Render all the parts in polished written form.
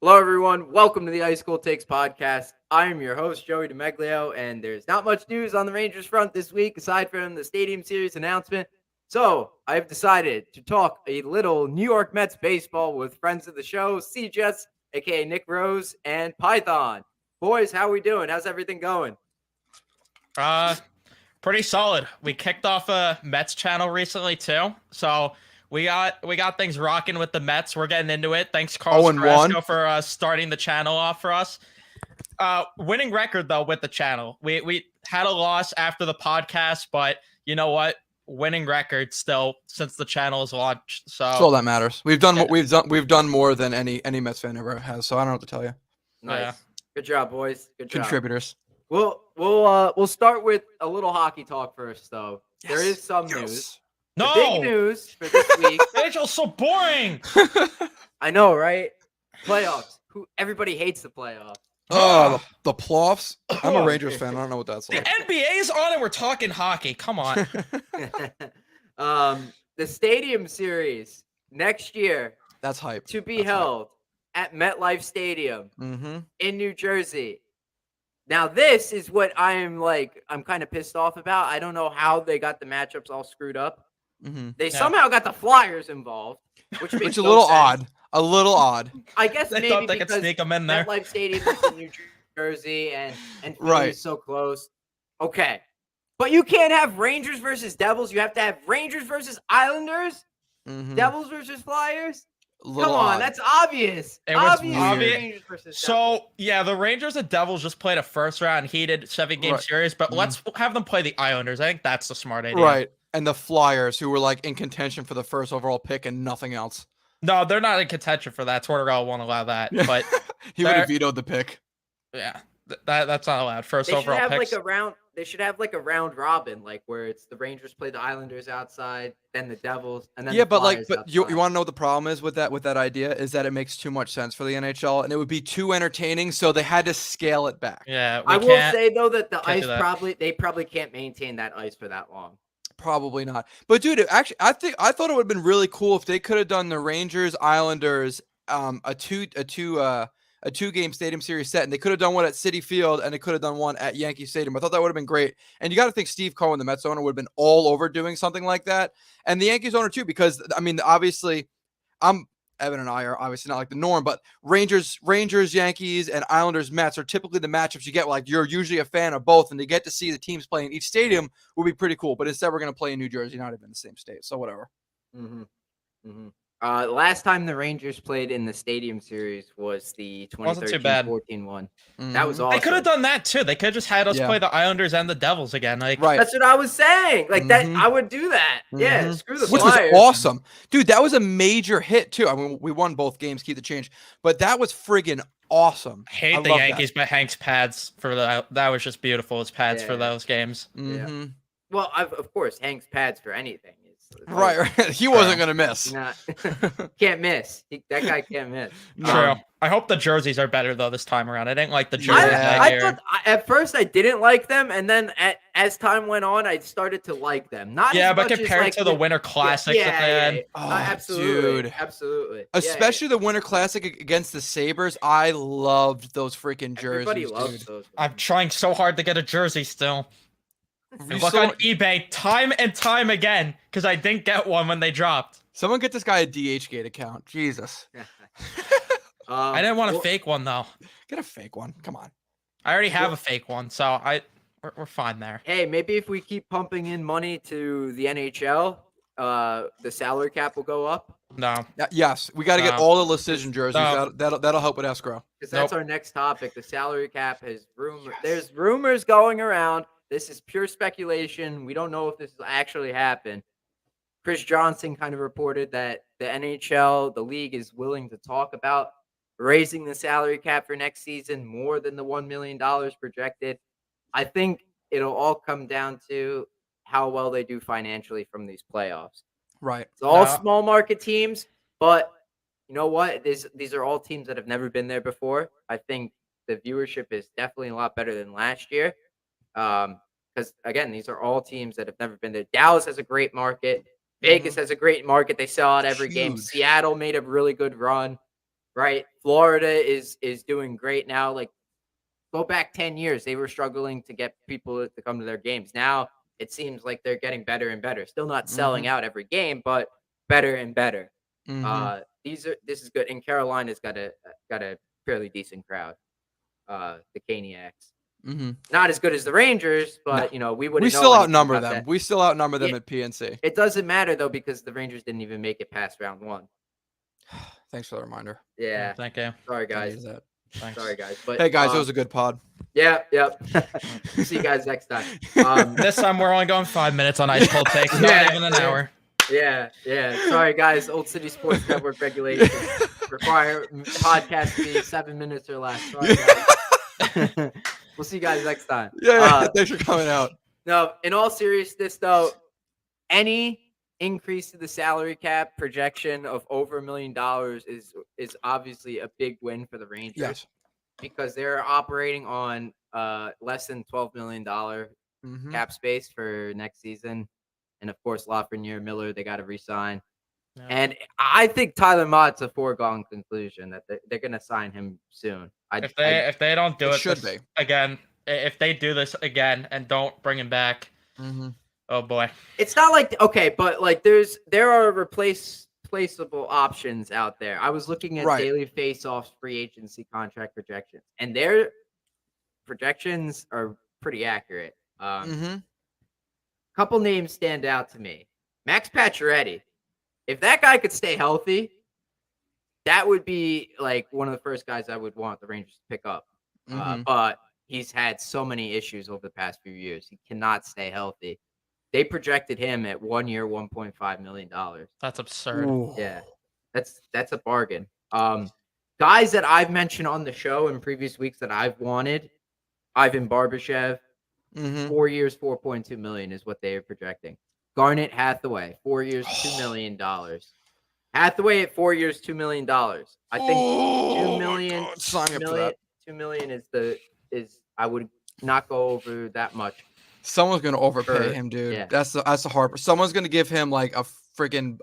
Hello, everyone. Welcome to the High School Takes podcast. I am your host, Joey DeMeglio, and there's not much news on the Rangers front this week aside from the Stadium Series announcement. So I've decided to talk a little New York Mets baseball with friends of the show, Cjeths, aka Nick Rose, and Python. Boys, how we doing? How's everything going? Uh, Pretty solid. We kicked off a Mets channel recently too, so we got things rocking with the Mets. We're getting into it. Thanks, Carlos 0-1. Carrasco, for starting the channel off for us. Winning record though with the channel. We had a loss after the podcast, but you know what? Winning record still since the channel is launched. So That's all that matters. We've done Yeah. we've done more than any Mets fan ever has. So I don't know what to tell you. Nice. Yeah. Good job, boys. Good job. Contributors. We'll start with a little hockey talk first, though. There is some news. no, The big news for this week. NHL's so boring. I know, right? Playoffs. Everybody hates the playoffs. Oh, the playoffs. I'm a Rangers fan. I don't know what that's The like. NBA's on and we're talking hockey. Come on. The Stadium Series next year That's hype. to be That's hype. held at MetLife Stadium Mm-hmm. in New Jersey. Now, this is what I'm kind of pissed off about. I don't know how they got the matchups all screwed up. Mm-hmm. They Yeah. somehow got the Flyers involved, which makes Which is a no little sense. odd. A little odd. I guess They maybe thought they could because sneak them in there. MetLife Stadium is in New Jersey and Philly Right. is so close. Okay. But you can't have Rangers versus Devils. You have to have Rangers versus Islanders, Mm-hmm. Devils versus Flyers. Come Little on, odd. that's obvious. It was obvious. weird. Rangers versus Devils. So yeah, the Rangers and Devils just played a first round heated 7-game Right. series, but Mhm. let's have them play the Islanders. I think that's the smart idea. Right. And the Flyers, who were like in contention for the first overall pick and nothing else. No, they're not in contention for that. Tortorella won't allow that. But He would They're- have vetoed the pick. yeah, that's not allowed. First They should overall have picks. like a round. They should have like a round robin, like where it's the Rangers play the Islanders outside, then the Devils, and then Yeah, the but Flyers you outside. want to know what the problem is with that idea is that it makes too much sense for the NHL and it would be too entertaining, so they had to scale it back. Yeah, we I will can't. say though that the can't ice do that. probably can't maintain that ice for that long. Probably not. But dude, actually, I thought it would have been really cool if they could have done the Rangers Islanders a two-game Stadium Series set, and they could have done one at Citi Field and they could have done one at Yankee Stadium. I thought that would have been great. And you got to think Steve Cohen, the Mets owner, would have been all over doing something like that, and the Yankees owner too, because I mean, obviously, Evan and I are obviously not like the norm, but Rangers, Yankees, and Islanders, Mets are typically the matchups you get. Like you're usually a fan of both, and to get to see the teams play in each stadium would be pretty cool. But instead, we're going to play in New Jersey, not even in the same state. So whatever. Mm-hmm. Mm-hmm. Last time the Rangers played in the Stadium Series was the Wasn't too bad. 2013-14 one. That was Mhm. awesome. They could have done that too. They could have just had us Yeah. play the Islanders and the Devils again. Like, Right. That's what I was saying. Like that, Mhm. I would do that. Yeah, Mhm. screw the Which Flyers. was awesome, dude. That was a major hit too. I mean, we won both games, keep the change, but that was friggin' awesome. hate I the love that. Yankees, but Hank's pads for that was just beautiful. His pads for Yeah. those games. Mhm. Well, of course, Hank's pads for anything. It's Right. He wasn't gonna miss. Not, can't miss. That guy can't miss. True. I hope the jerseys are better though this time around. I didn't like the Yeah. jerseys that I year. thought at first I didn't like them, and then as time went on, I started to like them. Not Yeah, as but much as, compared like, to the Winter Classics at the end. Oh, absolutely, dude. absolutely. Especially the Winter Classic against the Sabres. I loved those freaking jerseys. Everybody loves dude. those. I'm trying so hard to get a jersey still. You And look saw- on eBay time and time again because I didn't get one when they dropped. Someone get this guy a DHgate account. Jesus. I didn't want a well, fake one though. Get a fake one. Come on. I already have a fake one, so we're fine there. Hey, maybe if we keep pumping in money to the NHL, the salary cap will go up. No. Yes, we got to get No. all the Lecision jerseys. No. That'll help with escrow. Because that's Nope. our next topic. The salary cap has rumor. There's rumors going around. This is pure speculation. We don't know if this will actually happen. Chris Johnson kind of reported that the NHL, the league, is willing to talk about raising the salary cap for next season more than the $1 million projected. I think it'll all come down to how well they do financially from these playoffs. Right. It's all No. small market teams, but you know what? These are all teams that have never been there before. I think the viewership is definitely a lot better than last year. Because again, these are all teams that have never been there. Dallas has a great market. Vegas has a great market. They sell out every game. Huge. Seattle made a really good run, right? Florida is doing great now. Like, go back 10 years, they were struggling to get people to come to their games. Now it seems like they're getting better and better. Still not selling out every game, but better and better. This is good. And Carolina's got a fairly decent crowd. The Caniacs. Not as good as the Rangers, but we wouldn't. We know still anything outnumber about them. that. We still outnumber them at PNC. It doesn't matter though, because the Rangers didn't even make it past round 1. Thanks for the reminder. Yeah. Thank you. Sorry, I guys. needed that. Thanks. Sorry, guys. But Hey guys, it was a good pod. Yeah. See you guys next time. This time we're only going 5 minutes on ice cold takes, not even an hour. Yeah. Sorry, guys. Old City Sports Network regulations require podcast to be 7 minutes or less. Sorry, guys. We'll see you guys next time. Yeah. Thanks for coming out. No, in all seriousness, though, any increase to the salary cap projection of over $1 million is obviously a big win for the Rangers. Yes. Because they're operating on less than $12 million cap space for next season. And, of course, Lafreniere, Miller, they got to re-sign. Yeah. And I think Tyler Mott's a foregone conclusion that they're going to sign him soon. If they don't do it again, if they do this again and don't bring him back, oh, boy. It's not like – okay, but, like, there are replaceable options out there. I was looking at Daily Faceoff's free agency contract projections, and their projections are pretty accurate. Couple names stand out to me. Max Pacioretty. If that guy could stay healthy, that would be like one of the first guys I would want the Rangers to pick up. But he's had so many issues over the past few years. He cannot stay healthy. They projected him at 1 year, $1.5 million. That's absurd. Ooh. Yeah, that's a bargain. Guys that I've mentioned on the show in previous weeks that I've wanted, Ivan Barbashev, 4 years, $4.2 million is what they are projecting. Garnet Hathaway, 4 years, $2 million. Hathaway at 4 years, $2 million. I think $2 million. Sign me up for that. $2 million is I would not go over that much. Someone's gonna overpay him, dude. Yeah. That's the hard part. Someone's gonna give him like a freaking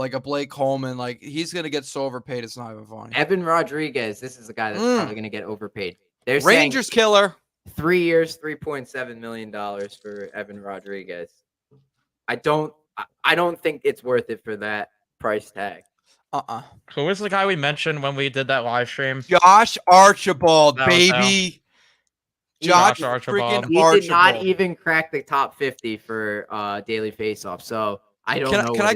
like a Blake Coleman. Like he's gonna get so overpaid, it's not even funny. Evan Rodriguez, this is the guy that's probably gonna get overpaid. They're Rangers killer. 3 years, $3.7 million for Evan Rodriguez. I don't think it's worth it for that price tag. Who was the guy we mentioned when we did that live stream? Josh Archibald, baby. Josh Archibald. He did not even crack the top 50 for Daily Faceoff. So I don't know. Can I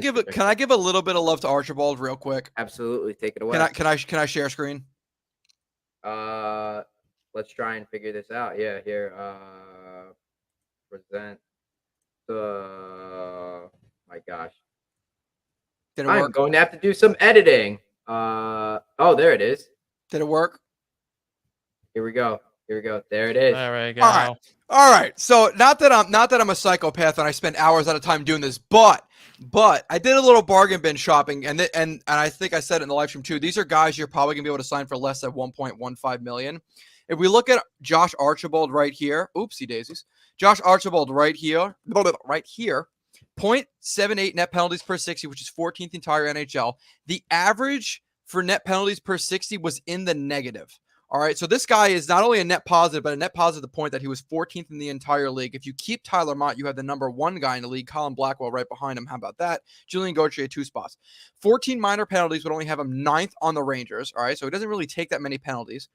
give a little bit of love to Archibald real quick? Absolutely, take it away. Can I share screen? Let's try and figure this out. Yeah, here. Present. My gosh. Did it work? I'm going to have to do some editing. Oh, there it is. Did it work? Here we go. There it is. There we go. All right. So not that I'm a psychopath and I spend hours at a time doing this, but I did a little bargain bin shopping, and I think I said it in the live stream too. These are guys you're probably gonna be able to sign for less than $1.15 million. If we look at Josh Archibald right here, oopsie daisies. Josh Archibald right here, 0.78 net penalties per 60, which is 14th entire NHL. The average for net penalties per 60 was in the negative. All right, so this guy is not only a net positive, but a net positive to the point that he was 14th in the entire league. If you keep Tyler Mott, you have the number 1 guy in the league, Colin Blackwell, right behind him. How about that? Julian Gauthier, 2 spots. 14 minor penalties would only have him 9th on the Rangers. All right, so he doesn't really take that many penalties.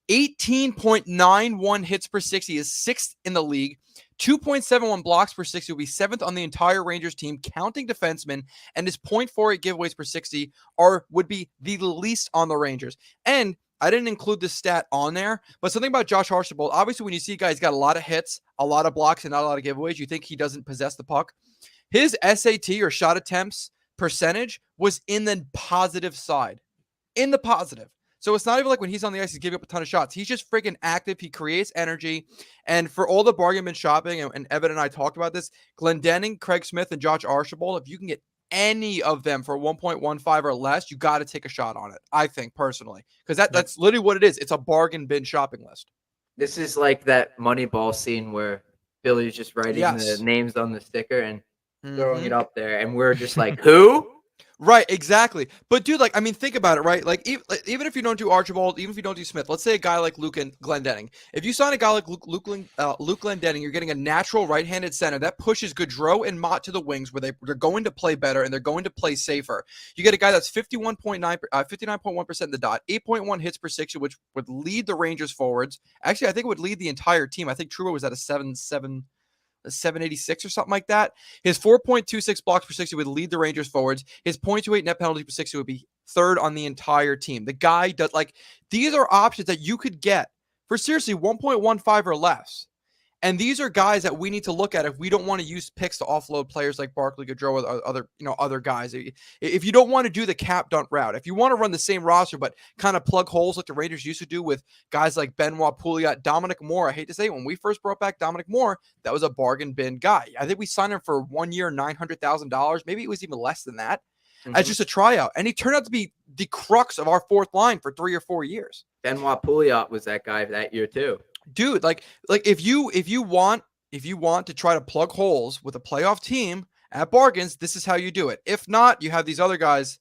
18.91 hits per 60 is 6th in the league. 2.71 blocks per 60 will be 7th on the entire Rangers team, counting defensemen, and his 0.48 giveaways per 60 would be the least on the Rangers. And I didn't include this stat on there, but something about Josh Archibald, obviously when you see a guy, he's got a lot of hits, a lot of blocks, and not a lot of giveaways, you think he doesn't possess the puck. His SAT or shot attempts percentage was in the positive side. In the positive. So it's not even like when he's on the ice, he's giving up a ton of shots. He's just freaking active. He creates energy. And for all the bargain bin shopping, and Evan and I talked about this, Glendening, Craig Smith, and Josh Archibald, if you can get any of them for 1.15 or less, you got to take a shot on it, I think, personally. Because that's literally what it is. It's a bargain bin shopping list. This is like that Moneyball scene where Billy's just writing the names on the sticker and throwing it up there. And we're just like, who? Right, exactly. But dude, like, I mean, think about it, right? Like, even if you don't do Archibald, even if you don't do Smith, let's say a guy like Luke and Glendenning. If you sign a guy like Luke Glendenning, you're getting a natural right-handed center that pushes Gaudreau and Mott to the wings, where they're going to play better and they're going to play safer. You get a guy that's 59.1% in the dot, 8.1 hits per 60, which would lead the Rangers forwards. Actually, I think it would lead the entire team. I think Truba was at a 786 or something like that. His 4.26 blocks per 60 would lead the Rangers forwards. His 0.28 net penalty per 60 would be third on the entire team. The guy does, like, these are options that you could get for seriously 1.15 or less. And these are guys that we need to look at if we don't want to use picks to offload players like Barkley, Gaudreau, or other guys. If you don't want to do the cap dump route, if you want to run the same roster but kind of plug holes like the Rangers used to do with guys like Benoit Pouliot, Dominic Moore. I hate to say it, when we first brought back Dominic Moore, that was a bargain bin guy. I think we signed him for 1 year, $900,000. Maybe it was even less than that. As just a tryout. And he turned out to be the crux of our fourth line for 3 or 4 years. Benoit Pouliot was that guy that year too. Dude, like if you want to try to plug holes with a playoff team at bargains, this is how you do it. If not, you have these other guys.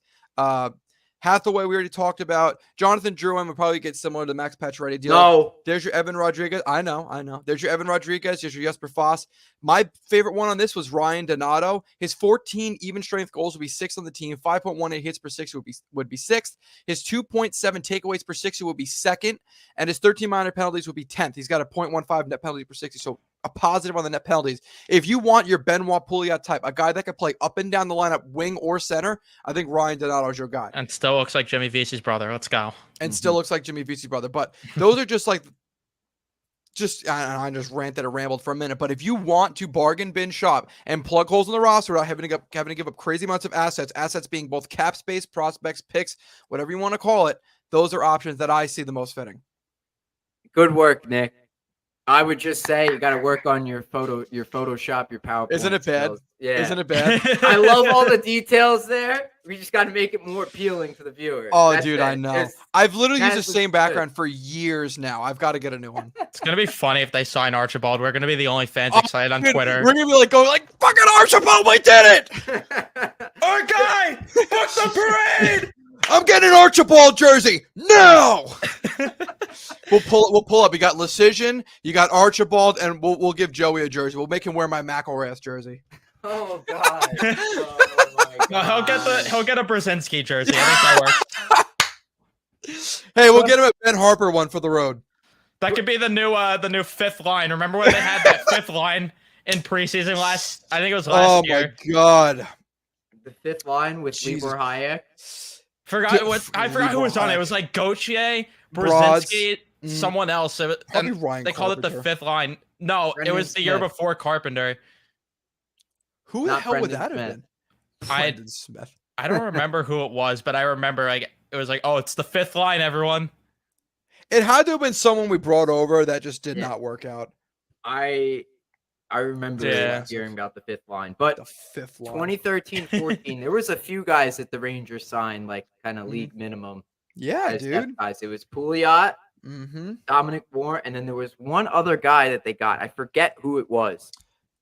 Hathaway, we already talked about. Jonathan Drouin would probably get similar to the Max Pacioretty deal. No. There's your Evan Rodriguez. I know. There's your Evan Rodriguez. There's your Jesper Foss. My favorite one on this was Ryan Donato. His 14 even strength goals would be 6th on the team. 5.18 hits per 60 would be 6th. His 2.7 takeaways per 60 would be 2nd. And his 13 minor penalties would be 10th. He's got a 0.15 net penalty per 60. So a positive on the net penalties. If you want your Benoit Pouliot type, a guy that can play up and down the lineup, wing or center, I think Ryan Donato is your guy. And still looks like Jimmy Vesey's brother. Let's go. And still looks like Jimmy Vesey's brother. But those are just like, I just ranted and rambled for a minute. But if you want to bargain bin shop and plug holes in the roster without having to give up crazy amounts of assets being both cap space, prospects, picks, whatever you want to call it, those are options that I see the most fitting. Good work, Nick. I would just say you got to work on your Photoshop, your PowerPoint. Isn't it bad? Skills. Yeah. Isn't it bad? I love all the details there. We just got to make it more appealing to the viewer. Oh, That's dude, it. I know. I've literally used the that's same good. background for years now. I've got to get a new one. It's going to be funny if they sign Archibald. We're going to be the only fans Oh, excited on Dude, Twitter. We're gonna be like going like, fucking Archibald, we did it! Our guy! Fuck the parade! I'm getting an Archibald jersey. No. We'll pull up. You got Lecision, you got Archibald, and we'll give Joey a jersey. We'll make him wear my McElrath jersey. Oh God. Oh my No, God. he'll get a Brzezinski jersey. I think that works. Hey, we'll get him a Ben Harper one for the road. That could be the new fifth line. Remember when they had that fifth line in preseason last? I think it was last year. Oh my God. The fifth line with Jesus. Libor Hayek. I forgot who was on it. It was like Gauthier, Broads. Brzezinski, someone else. Probably And Ryan they called it the Carpenter. fifth line. No, Brendan it was the year Smith. before Carpenter. Who the Not hell would Brendan that have Smith. been? I- Brendan Smith. I don't remember who it was, but I remember like it was like, oh, it's the fifth line, everyone. It had to have been someone we brought over that just did Yeah. not work out. I remember Yeah. hearing about the fifth line, but The fifth line. 2013-14, there was a few guys that the Rangers signed like kind of Mhm. league minimum Yeah, as depth dude. guys. It was Pouliot, Mm-hmm. Dominic Moore, and then there was one other guy that they got. I forget who it was.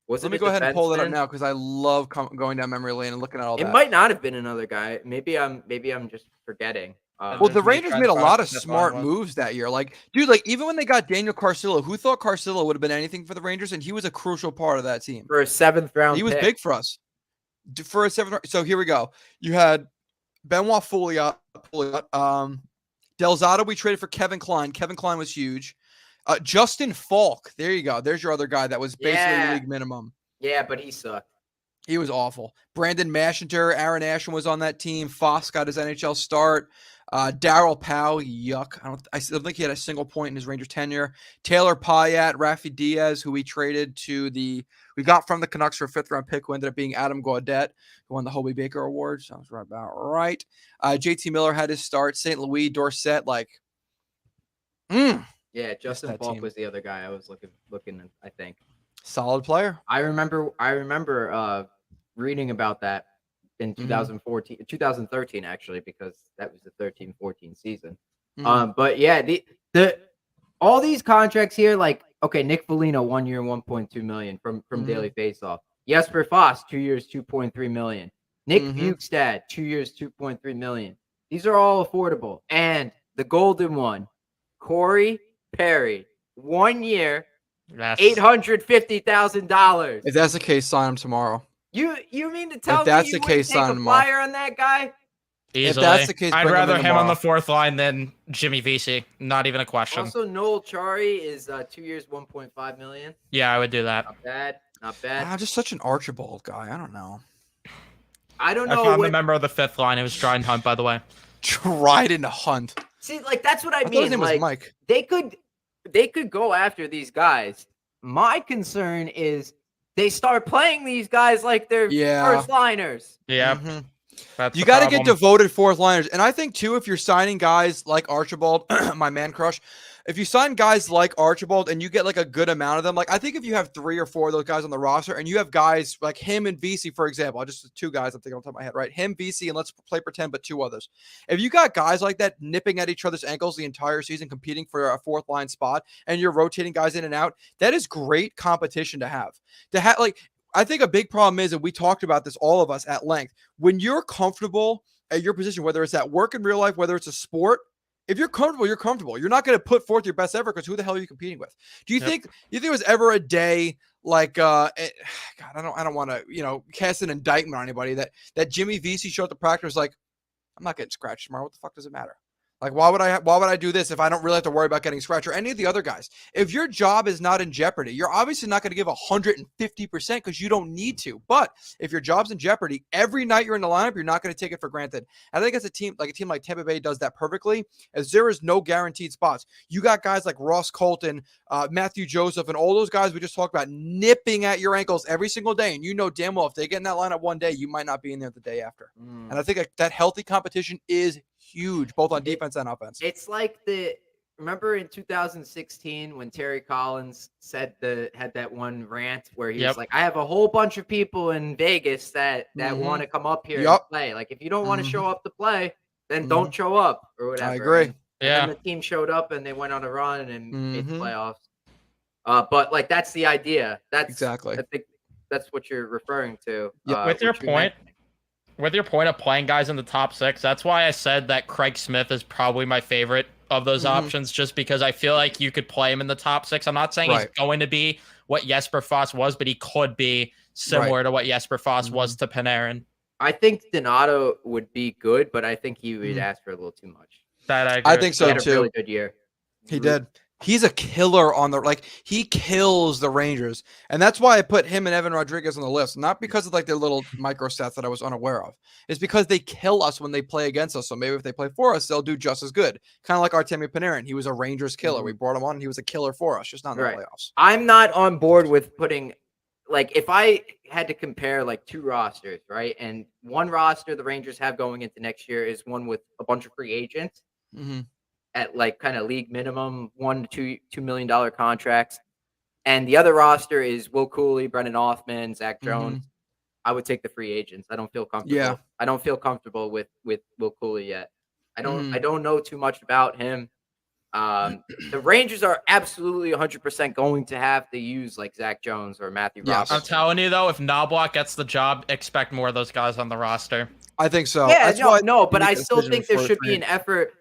Was Let it me a go ahead and pull that up defenseman? now because I love going down memory lane and looking at all It that. might not have been another guy. Maybe I'm just forgetting. Well, There's the many Rangers trends made a on lot of Fifth smart line was. moves that year. Like, dude, like even when they got Daniel Carcillo, who thought Carcillo would have been anything for the Rangers, and he was a crucial part of that team. For a 7th round He was pick. big for us. For a 7th. So here we go. You had Benoit Pouliot. Delzato, we traded for Kevin Klein. Kevin Klein was huge. Justin Falk. There you go. There's your other guy that was basically Yeah. league minimum. Yeah, but he sucked. He was awful. Brandon Mashinter, Aaron Ashton was on that team. Foss got his NHL start. Darryl Powell, yuck. I still think he had a single point in his Ranger tenure. Taylor Payat, Rafi Diaz, who we traded we got from the Canucks for a 5th round pick, who ended up being Adam Gaudette, who won the Hobie Baker Award. Sounds right about right. JT Miller had his start. St. Louis, Dorset, Yeah, Justin that Falk team. was the other guy I was looking at, I think. solid player. I remember reading about that in Mm-hmm. 2013 actually, because that was the 13-14 season. Mhm. But yeah, the all these contracts here, like okay, Nick Foligno 1 year, $1.2 million from Mhm. Daily Faceoff. Jesper Foss 2 years, $2.3 million. Nick Mhm. Bukestad, 2 years, 2.3 million. These are all affordable. And the golden one, Corey Perry, 1 year, That's $850,000. If that's the case, sign him tomorrow. You mean to tell me that's you the wouldn't case, take a sign him off. flyer on that guy? easily. that's the case, I'd bring him in rather him on the tomorrow. 4th line than Jimmy VC. Not even a question. Also, Noel Chari is 2 years, 1.5 million. Yeah, I would do that. Not bad. Not bad. I'm just such an Archibald guy. I don't know. I don't I know found what. the member of the 5th line. It was Dryden Hunt, by the way. Dryden Hunt. See, like that's what I I thought his mean. name was Like Mike. they could go after these guys. My concern is they start playing these guys like they're Yeah. first liners. Yeah, Mhm. that's You the got to get problem. devoted fourth liners. And I think, too, if you're signing guys like Archibald, my man crush, if you sign guys like Archibald and you get like a good amount of them, like I think if you have 3 or 4 of those guys on the roster and you have guys like him and VC, for example, just 2 guys I'm thinking on top of my head, right? Him, VC, and let's play pretend, but 2 others. If you got guys like that nipping at each other's ankles the entire season, competing for a 4th line spot, and you're rotating guys in and out, that is great competition to have. Like, I think a big problem is, and we talked about this, all of us at length, when you're comfortable at your position, whether it's at work in real life, whether it's a sport, if you're comfortable, you're comfortable. You're not going to put forth your best effort because who the hell are you competing with? Do you think there was ever a day like God, I don't want to, cast an indictment on anybody that Jimmy VC showed up to practice was like, I'm not getting scratched tomorrow. What the fuck does it matter? Like, why would I do this if I don't really have to worry about getting scratched, or any of the other guys? If your job is not in jeopardy, you're obviously not going to give 150% because you don't need to. But if your job's in jeopardy, every night you're in the lineup, you're not going to take it for granted. I think as a team like Tampa Bay does that perfectly, as there is no guaranteed spots. You got guys like Ross Colton, Matthew Joseph, and all those guys we just talked about nipping at your ankles every single day. And you know damn well if they get in that lineup one day, you might not be in there the day after. And I think that healthy competition is huge, both on defense and offense. It's like remember in 2016 when Terry Collins had that one rant where he was like, I have a whole bunch of people in Vegas that want to come up here and play. Like, if you don't want to show up to play, then don't show up or whatever. I agree. And then the team showed up and they went on a run and made the playoffs. But like, that's the idea. That's exactly. I think that's what you're referring to. With your point. With your point of playing guys in the top 6, that's why I said that Craig Smith is probably my favorite of those options, just because I feel like you could play him in the top 6. I'm not saying he's going to be what Jesper Foss was, but he could be similar to what Jesper Foss was to Panarin. I think Donato would be good, but I think he would ask for a little too much. That I think so he had too. A really good year. He did. He's a killer he kills the Rangers. And that's why I put him and Evan Rodriguez on the list. Not because of like their little micro stats that I was unaware of. It's because they kill us when they play against us. So maybe if they play for us, they'll do just as good. Kind of like Artemi Panarin. He was a Rangers killer. We brought him on and he was a killer for us, just not in the playoffs. I'm not on board with putting, like, if I had to compare like 2 rosters, right? And one roster the Rangers have going into next year is one with a bunch of free agents. At like kind of league minimum $1 to $2 million contracts, and the other roster is Will Cooley, Brendan Othman, Zach Jones. I would take the free agents. I don't feel comfortable. Yeah. I don't feel comfortable with Will Cooley yet. I don't know too much about him. The Rangers are absolutely 100% going to have to use like Zach Jones or Matthew Ross. I'm telling you though, if Knobloch gets the job, expect more of those guys on the roster. I think so. Yeah, That's but I still think there should be an effort.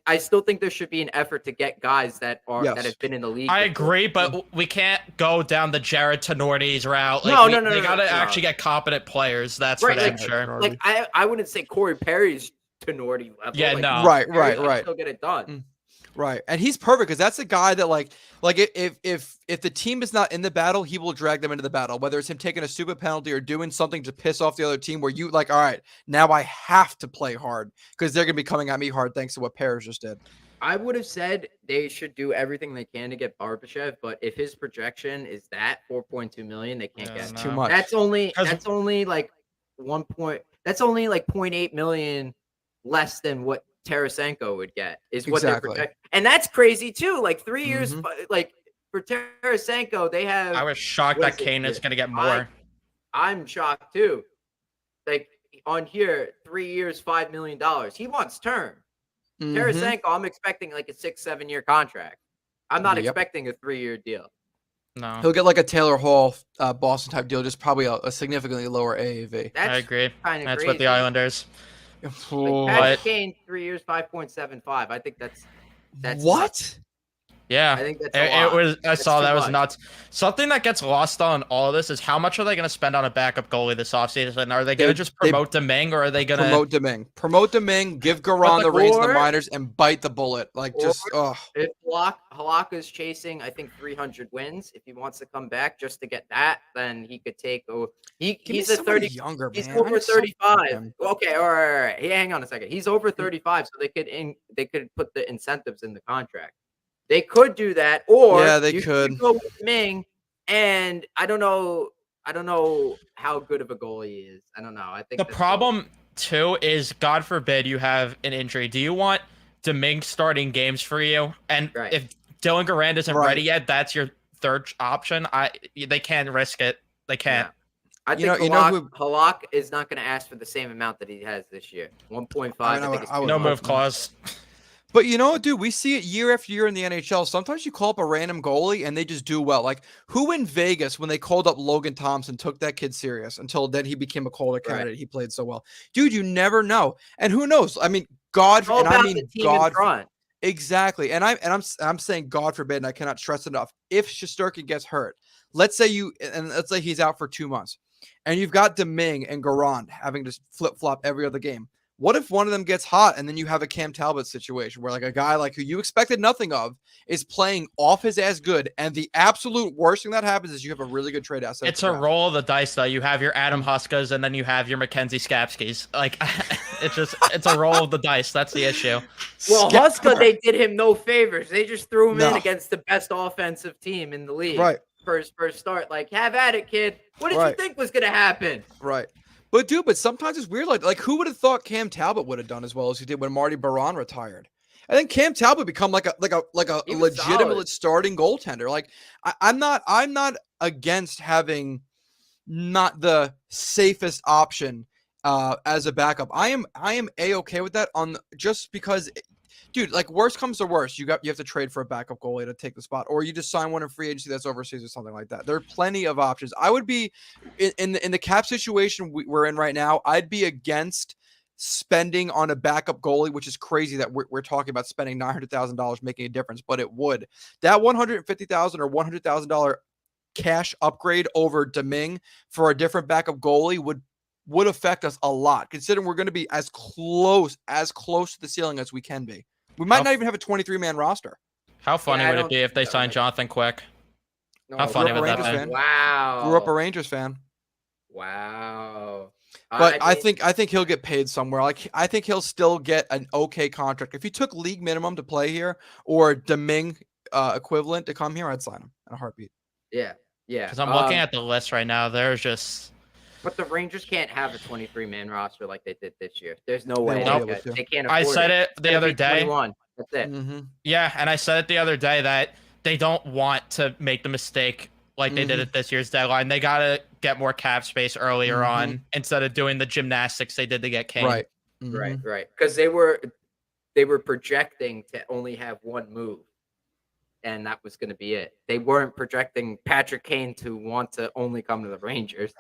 I still think there should be an effort to get guys that have been in the league. I agree, but we can't go down the Jared Tenorti's route. No. They got to actually get competent players. That's for damn sure. Like I wouldn't say Corey Perry's Tenorti level. Yeah, like, no. Right. Still get it done. Right. And he's perfect because that's the guy that like if the team is not in the battle, he will drag them into the battle, whether it's him taking a stupid penalty or doing something to piss off the other team where you like, all right, now I have to play hard because they're going to be coming at me hard thanks to what Paris just did. I would have said they should do everything they can to get Barbashev, but if his projection is that 4.2 million, they can't get too much. That's only like 0.8 million less than what Tarasenko would get is what they're projecting. And that's crazy too. Like 3 years, like for Tarasenko, they have. I was shocked that Kane is going to get more. I'm shocked too. Like on here, 3 years, $5 million. He wants term. Tarasenko, I'm expecting like a 6-7 year contract. I'm not expecting a 3-year deal. No, He'll get like a Taylor Hall, Boston type deal, just probably a significantly lower AAV. I That's agree. kind of That's crazy. with the Islanders. Like Oh, Patrick Kane, 3 years, 5.75. I think that's nuts. what? Yeah, I think that's a it lot. was. I That's saw too that was much. nuts. Something that gets lost on all of this is how much are they going to spend on a backup goalie this offseason? Are they going to just they promote Domingue, or are they going to Promote Domingue. Promote Domingue. Give Garon the reins in the Or- minors and bite the bullet. Like Or- just If Halaka's chasing, I think 300 wins. If he wants to come back just to get that, then he could take. give me He's a somebody 30. younger, He's man. over I'm so 35. him. Okay, all right. Hey, hang on a second. He's over 35, so they could put the incentives in the contract. They could do that, or Yeah, they you could. go with Ming, and I don't know how good of a goalie he is. I don't know. I think the that's problem too is, God forbid you have an injury. Do you want Domingue starting games for you? And Right. if Dylan Garand isn't Right. ready yet, that's your third option. They can't risk it. They can't. Yeah. I You think know who- Halak is not going to ask for the same amount that he has this year. 1.5. I I think it's would No love move that. clause. But you know what, dude? We see it year after year in the NHL. Sometimes you call up a random goalie and they just do well. Like who in Vegas, when they called up Logan Thompson, took that kid serious until then he became a Calder candidate. He played so well. Dude, you never know. And who knows? I mean, God, It's all and about I mean the team God. in front. Exactly. And I'm saying God forbid, and I cannot stress it enough. If Shesterkin gets hurt, let's say he's out for 2 months, and you've got Domingue and Garand having to flip-flop every other game. What if one of them gets hot and then you have a Cam Talbot situation where like a guy like who you expected nothing of is playing off his ass good, and the absolute worst thing that happens is you have a really good trade asset. It's a roll of the dice, though. You have your Adam Huskas, and then you have your Mackenzie Skapskis. Like, it's a roll of the dice. That's the issue. Well, Huska, they did him no favors. They just threw him in No. against the best offensive team in the league. Right. For his first start. Like, have at it, kid. What did you Right. think was going to happen? Right. But dude, but sometimes it's weird. Like who would have thought Cam Talbot would have done as well as he did when Marty Baron retired? I think Cam Talbot become like a He was legitimate solid. starting goaltender. Like I'm not against having not the safest option as a backup. I am a-okay with that just because dude, like worst comes to worst, you have to trade for a backup goalie to take the spot, or you just sign one in free agency that's overseas or something like that. There are plenty of options. I would be in the cap situation we're in right now. I'd be against spending on a backup goalie, which is crazy that we're talking about spending $900,000 making a difference, but it would. That $150,000 or $100,000 cash upgrade over Domingue for a different backup goalie would affect us a lot, considering we're going to be as close to the ceiling as we can be. We might not even have a 23-man roster. How funny Yeah, I would it don't be if they think so. signed Jonathan Quick? No, How funny would that be? Rangers Wow. Grew up a Rangers fan, Wow. but I mean, think he'll get paid somewhere. Like I think he'll still get an okay contract if he took league minimum to play here or Domingue equivalent to come here. I'd sign him in a heartbeat. Yeah. Because I'm looking at the list right now. There's just But the Rangers can't have a 23-man roster like they did this year. There's no They way won't be able to. they can't I afford said it. it It's the gonna other be day. 21. That's it. Mm-hmm. Yeah, and I said it the other day that they don't want to make the mistake like they did Mhm. at this year's deadline. They gotta get more cap space earlier on instead of doing the gymnastics they did to get Kane. Right. Right. Because they were projecting to only have one move, and that was going to be it. They weren't projecting Patrick Kane to want to only come to the Rangers.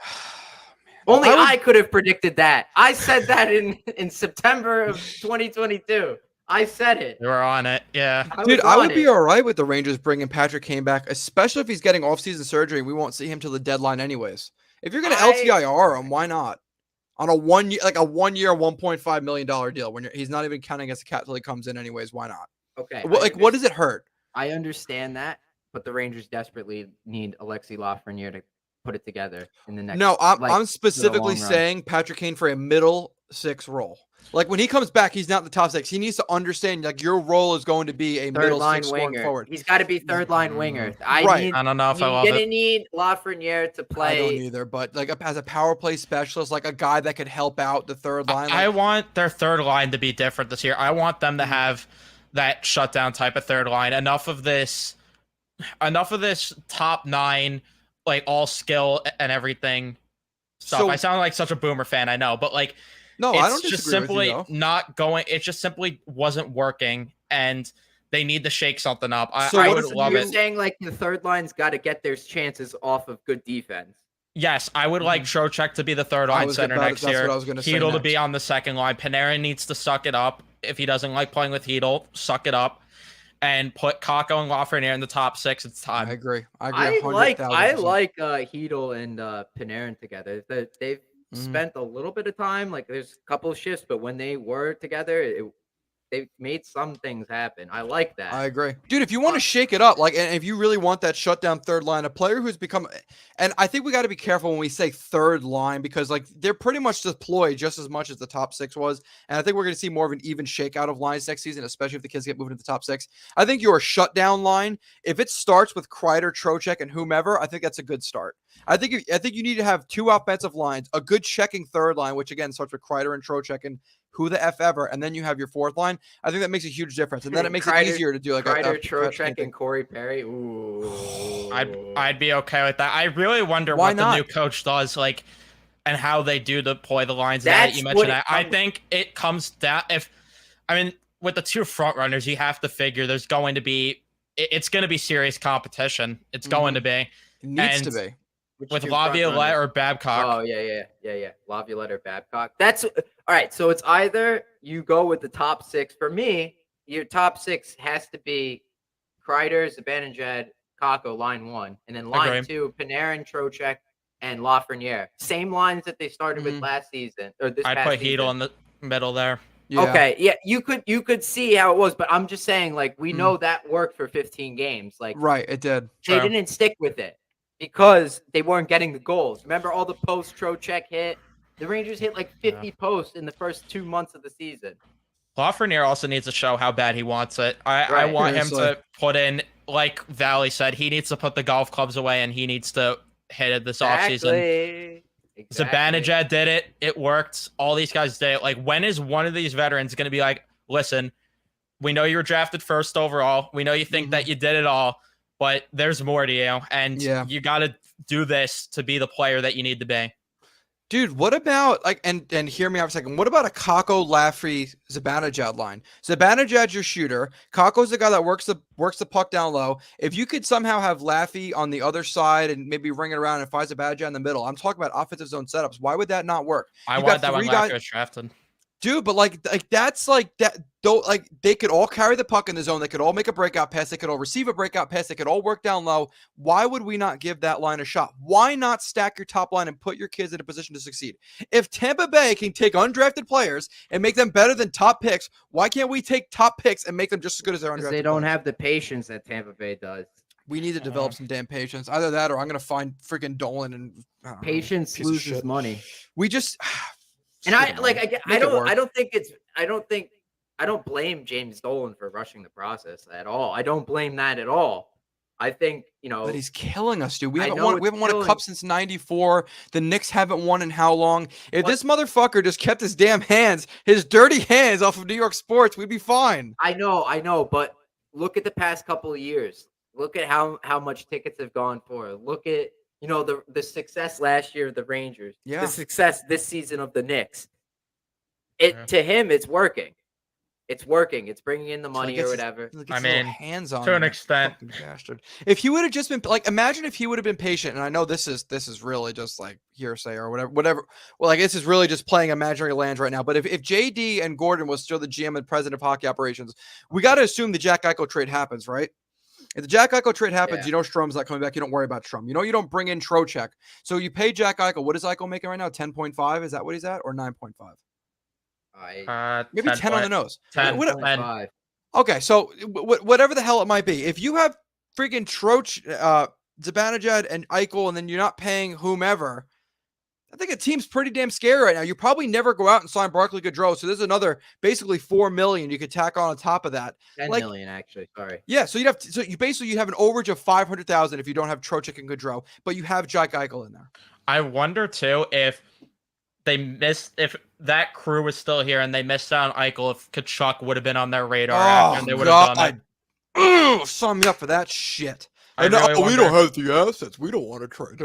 Only I could have predicted that. I said that in September of 2022. I said it. They were on it. Yeah. Dude, I would be all all right with the Rangers bringing Patrick Kane back, especially if he's getting off-season surgery and we won't see him till the deadline anyways. If you're going to LTIR him, why not? On a 1 year, $1.5 million deal when he's not even counting as a cap till he comes in anyways. Why not? Okay. What does it hurt? I understand that, but the Rangers desperately need Alexi Lafreniere to put it together in the next. No, I'm for the specifically long run. saying Patrick Kane for a middle six role. Like when he comes back, he's not in the top six. He needs to understand like your role is going to be a third middle line six scoring winger. forward. He's got to be third line winger. Right. I don't know if I You're love gonna it. need Lafreniere to I don't play. either, but like as a power play specialist, like a guy that could help out the third line. I want their third line to be different this year. I want them to have that shutdown type of third line. Enough of this top nine, like all skill and everything stuff. So- I sound like such a boomer fan, I know, but like no, it's I don't just disagree with simply you, though. not going. It just simply wasn't working, and they need to shake something up. I, So I what would is- love You're it. saying like the third line's got to get their chances off of good defense. Yes, I would like Trocheck to be the third line center next That's year. what I was going to say. Heedle to next. be on the second line. Panarin needs to suck it up. If he doesn't like playing with Heedle, suck it up. And put Kakko and Lafreniere in the top 6. It's I time. agree. I 100,000%. like Heedle and Panarin together. They've spent a little bit of time. Like there's a couple of shifts, but when they were together, they made some things happen. I like that. I agree, dude. If you want to shake it up, like, and if you really want that shutdown third line, a player who's become, and I think we got to be careful when we say third line because like they're pretty much deployed just as much as the top 6 was, and I think we're going to see more of an even shakeout of lines next season, especially if the kids get moved into the top 6. I think your shutdown line, if it starts with Kreider, Trocheck, and whomever, I think that's a good start. I think you need to have 2 offensive lines, a good checking third line, which again starts with Kreider and Trocheck and who the F ever, and then you have your fourth line. I think that makes a huge difference, and then it makes it easier to do like Kreider, Trocheck, and Corey Perry. Ooh, I'd be okay with that. I really wonder Why what not? the new coach does, like, and how they do deploy the lines. Now that That's you what mentioned it that, I comes- think it comes down. With the 2 front runners, you have to figure there's going to be. It's going to be serious competition. It's going to be It needs to and- be. Which with two front Laviolette runners? or Babcock. Oh yeah. Laviolette or Babcock. That's all right. So it's either you go with the top 6. For me, your top 6 has to be Kreider, Zibanejad, Kakko, line 1, and then line Agree. 2, Panarin, Trocheck, and Lafreniere. Same lines that they started with last season or this I'd past put season. Heedle in the middle there. Yeah. Okay, yeah, you could see how it was, but I'm just saying, like, we know that worked for 15 games. Like, Right, it did. they Sure. didn't stick with it because they weren't getting the goals. Remember all the posts Trocheck hit? The Rangers hit like 50 posts in the first 2 months of the season. Lafreniere also needs to show how bad he wants it. I Right. want him Seriously. to put in, like Valley said, he needs to put the golf clubs away and he needs to hit it this offseason. Exactly. Zibanejad did it. It worked. All these guys did it. Like, when is one of these veterans going to be like, listen, we know you were drafted first overall. We know you think that you did it all, but there's more to you. And you got to do this to be the player that you need to be. Dude, what about like and hear me out for a second. What about a Kakko, Laffrey, Zibanejad line? Zibanejad's your shooter. Kakko's the guy that works the puck down low. If you could somehow have Laffy on the other side and maybe ring it around and find Zibanejad in the middle, I'm talking about offensive zone setups. Why would that not work? I You wanted got that when three guys- Laffy was drafted. Dude, but like that's like that. Don't like they could all carry the puck in the zone. They could all make a breakout pass. They could all receive a breakout pass. They could all work down low. Why would we not give that line a shot? Why not stack your top line and put your kids in a position to succeed? If Tampa Bay can take undrafted players and make them better than top picks, why can't we take top picks and make them just as good as their undrafted? Because they don't players? have the patience that Tampa Bay does. We need to develop some damn patience. Either that, or I'm gonna find freaking Dolan and I don't know, Patience piece of loses shit. money. We just. And I don't blame James Dolan for rushing the process at all. I don't blame that at all. I think, But he's killing us, dude. We I haven't know won. it's We haven't won a killing- cup since '94. The Knicks haven't won in how long? If What- this motherfucker just kept his damn hands, his dirty hands off of New York sports, we'd be fine. I know, but look at the past couple of years. Look at how much tickets have gone for. Look at, the success last year of the Rangers. Yeah. The success this season of the Knicks. Yeah. To him, it's working. It's working. It's bringing in the Until he money gets or his- whatever. until he gets I his little mean, hands on to an him, extent. fucking bastard. If he would have just been like, imagine if he would have been patient. And I know this is really just like hearsay or whatever. Well, like this is really just playing imaginary lands right now. But if JD and Gordon was still the GM and president of hockey operations, we got to assume the Jack Eichel trade happens, right? If the Jack Eichel trade happens, Yeah. Strom's not coming back. You don't worry about Strom. You don't bring in Trocheck. So you pay Jack Eichel. What is Eichel making right now? 10.5? Is that what he's at? Or 9.5? Maybe 10 on the nose. 10, What- 10.5. Okay, so whatever the hell it might be, if you have freaking Zibanejad and Eichel, and then you're not paying whomever, I think a team's pretty damn scary right now. You probably never go out and sign Barkley Gaudreau, so there's another basically $4 million you could tack on top of that. 10 like- million, actually. Sorry. Yeah, so you have an overage of 500,000 if you don't have Trocheck and Gaudreau, but you have Jack Eichel in there. I wonder too if that crew was still here and they missed out on Eichel, if Kachuk would have been on their radar after, and they would have done it. Sign me up for that shit. I really we don't wonder- have the assets. We don't want to trade.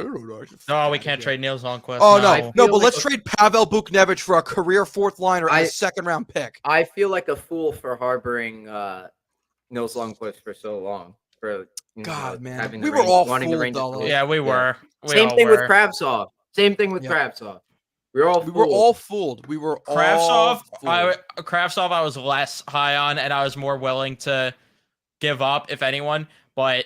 No, we can't trade Niels Lundqvist. Oh I no, feel but like let's a- trade Pavel Buchnevich for a career fourth liner and I- a second round pick. I feel like a fool for harboring Nils Lundqvist for so long for God, man, having we the were all wanting the fooled Rangers though. to Like, lose. Yeah, we were. We Same all thing with were. Kravtsov. Same thing with Yep. Kravtsov. We were all we were fooled. all fooled. We were all Kravtsov, fooled. Kravtsov, I was less high on, and I was more willing to give up, if anyone. But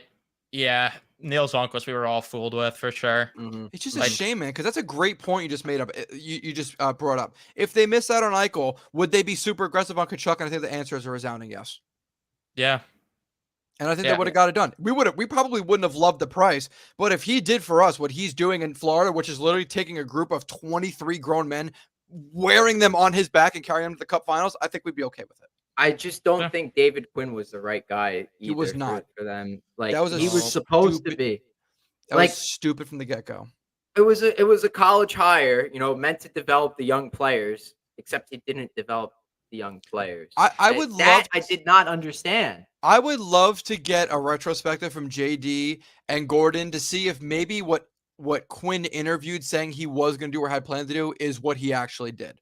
yeah, Niels Lundqvist, we were all fooled with for sure. Mhm. It's just a Like- shame, man, because that's a great point you just made up. You just brought up. If they miss out on Eichel, would they be super aggressive on Kachuk? And I think the answer is a resounding yes. Yeah, And I think Yeah. they would have got it done. We probably wouldn't have loved the price, but if he did for us what he's doing in Florida, which is literally taking a group of 23 grown men, wearing them on his back and carrying them to the Cup Finals, I think we'd be okay with it. I just don't Yeah. think David Quinn was the right guy He was either not. for them. Like That was a he was supposed to stupid- be. That Like- was stupid from the get-go. It was a college hire, meant to develop the young players, except he didn't develop the young players. I would that love I did not understand. I would love to get a retrospective from JD and Gordon to see if maybe what Quinn interviewed saying he was going to do or had planned to do is what he actually did.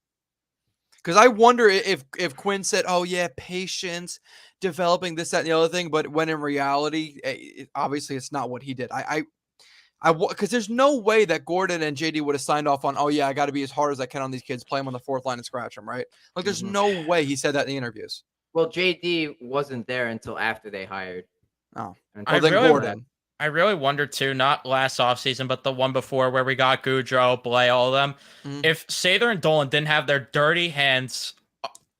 Because I wonder if Quinn said, "Oh yeah, patience, developing this, that, and the other thing," but when in reality, obviously it's not what he did. Because there's no way that Gordon and JD would have signed off on, "Oh yeah, I got to be as hard as I can on these kids, play them on the fourth line and scratch them," right? Like there's Mhm. no way he said that in the interviews. Well, JD wasn't there until after they hired. Oh. Until I Well, then really- Gordon. I really wonder too, not last offseason, but the one before where we got Goudreau, Blay, all of them. Mhm. If Sather and Dolan didn't have their dirty hands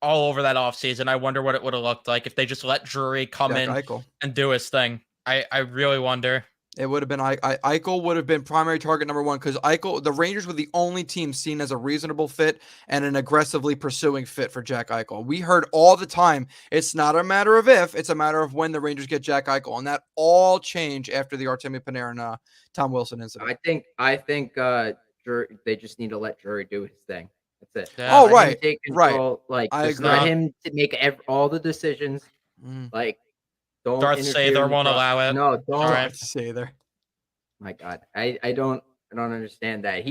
all over that offseason, I wonder what it would have looked like if they just let Drury come Jack in Eichel. and do his thing. I really wonder. It would have been Eichel would have been primary target number one because the Rangers were the only team seen as a reasonable fit and an aggressively pursuing fit for Jack Eichel. We heard all the time, it's not a matter of if, it's a matter of when the Rangers get Jack Eichel, and that all changed after the Artemi Panarin Tom Wilson incident. I think they just need to let Drury do his thing. That's it. Yeah. Oh, Let him right, take right. control. Like I just agree. let him to make all the decisions. Mm. Like don't Darth interfere in Sather the won't pro- allow it. No, don't. All right. Say there. My God, I don't understand that.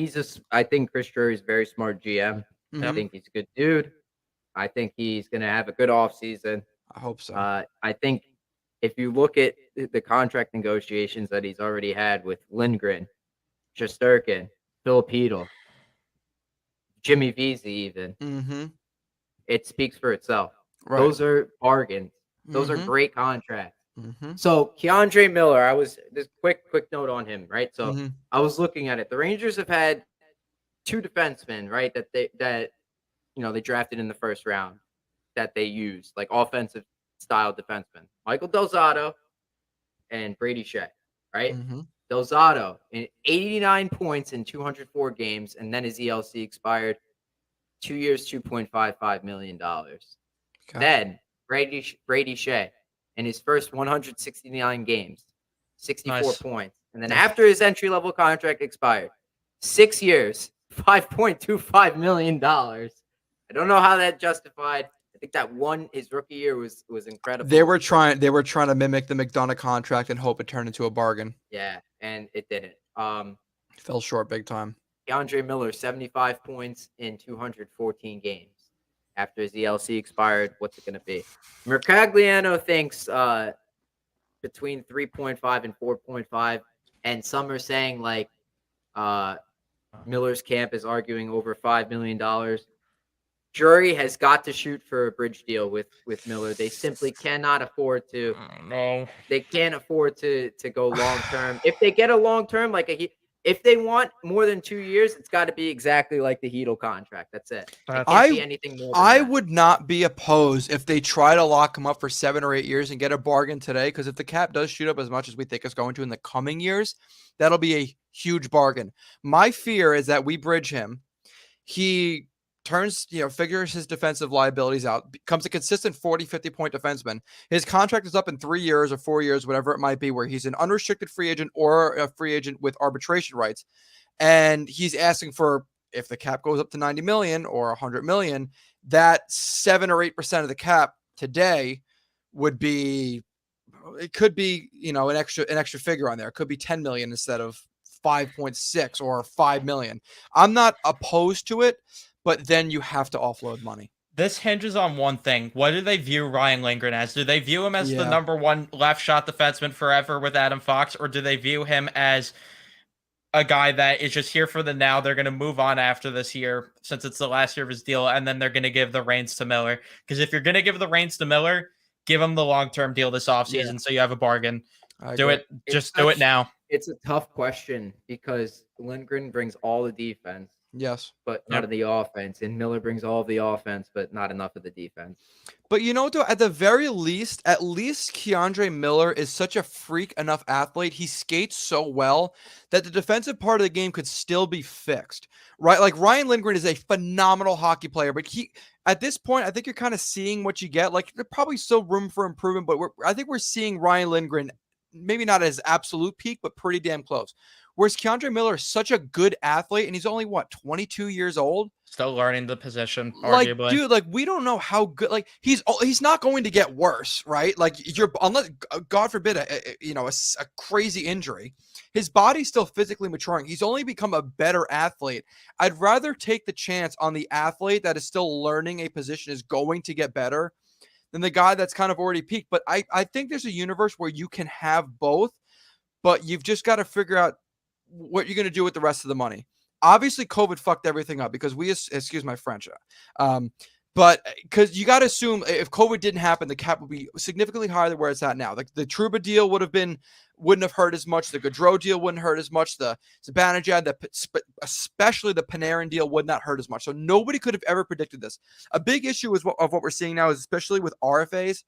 I think Chris Drury is a very smart GM. I Mhm. think he's a good dude. I think he's gonna have a good offseason. I hope so. I think if you look at the contract negotiations that he's already had with Lindgren, Shesterkin, Filipino, Jimmy Vesey, even, Mm-hmm. it speaks for itself. Right. Those are bargains. Those are Mhm. great contracts. Mm-hmm. So Keandre Miller, this quick note on him, right? So Mhm. I was looking at it. The Rangers have had two defensemen, right? That they drafted in the first round that they used, like offensive style defensemen. Michael Del Zotto and Brady Shea, right? Mm-hmm. Del Zotto in 89 points in 204 games, and then his ELC expired. 2 years, $2.55 million. Okay. Then Brady Shea in his first 169 games, 64 Nice. points. And then Nice. after his entry level contract expired, 6 years, $5.25 million. I don't know how that justified. I think that his rookie year was incredible. They were trying to mimic the McDonough contract and hope it turned into a bargain. Yeah, and it didn't. Fell short big time. DeAndre Miller, 75 points in 214 games. After his ELC expired, what's it going to be? Mercagliano thinks between 3.5 and 4.5, and some are saying like Miller's camp is arguing over $5 million. Drury has got to shoot for a bridge deal with Miller. They simply cannot afford to. No. They can't afford to go long term. If they get a long term, if they want more than 2 years, it's got to be exactly like the Hedl contract. That's it. It can't I- be anything more. Than I that. would not be opposed if they try to lock him up for 7 or 8 years and get a bargain today. Because if the cap does shoot up as much as we think it's going to in the coming years, that'll be a huge bargain. My fear is that we bridge him. He figures his defensive liabilities out, becomes a consistent 40, 50 point defenseman. His contract is up in 3 years or 4 years, whatever it might be, where he's an unrestricted free agent or a free agent with arbitration rights. And he's asking for, if the cap goes up to 90 million or 100 million, that 7 or 8% of the cap today would be, it could be, an extra figure on there. It could be 10 million instead of 5.6 or 5 million. I'm not opposed to it, but then you have to offload money. This hinges on one thing. What do they view Ryan Lindgren as? Do they view him as the Yeah. number one left shot defenseman forever with Adam Fox, or do they view him as a guy that is just here for the now? They're going to move on after this year since it's the last year of his deal, and then they're going to give the reins to Miller. Because if you're going to give the reins to Miller, give him the long-term deal this offseason so you have a bargain. Do it. Just do it now. It's a tough question because Lindgren brings all the defense, Yes. but none of the offense, and Miller brings all the offense, but not enough of the defense. But you know what, though? At the very least, Keandre Miller is such a freak enough athlete. He skates so well that the defensive part of the game could still be fixed, right? Like Ryan Lindgren is a phenomenal hockey player, but at this point, I think you're kind of seeing what you get. Like there's probably still room for improvement, but I think we're seeing Ryan Lindgren maybe not at his absolute peak, but pretty damn close. Whereas Keandre Miller is such a good athlete, and he's only, 22 years old? Still learning the position, arguably. Like, dude, we don't know how good, he's not going to get worse, right? Like, unless, God forbid, a crazy injury. His body's still physically maturing. He's only become a better athlete. I'd rather take the chance on the athlete that is still learning a position is going to get better than the guy that's kind of already peaked. But I think there's a universe where you can have both, but you've just got to figure out what you're going to do with the rest of the money. Obviously, COVID fucked everything up because excuse my French, but because you got to assume if COVID didn't happen, the cap would be significantly higher than where it's at now. Like the Trouba deal wouldn't have hurt as much. The Gaudreau deal wouldn't hurt as much. The Zibanejad, especially the Panarin deal, would not hurt as much. So nobody could have ever predicted this. A big issue of what we're seeing now is especially with RFAs.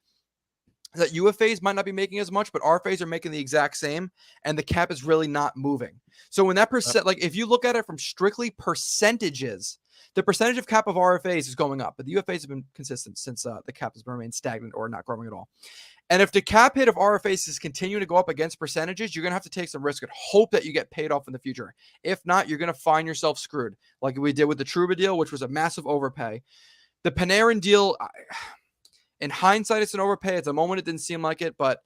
That UFAs might not be making as much, but RFAs are making the exact same, and the cap is really not moving. So when that percent, if you look at it from strictly percentages, the percentage of cap of RFAs is going up, but the UFAs have been consistent since the cap has remained stagnant or not growing at all. And if the cap hit of RFAs is continuing to go up against percentages, you're going to have to take some risk and hope that you get paid off in the future. If not, you're going to find yourself screwed, like we did with the Trouba deal, which was a massive overpay. The Panarin deal, in hindsight, it's an overpay. At the moment, it didn't seem like it, but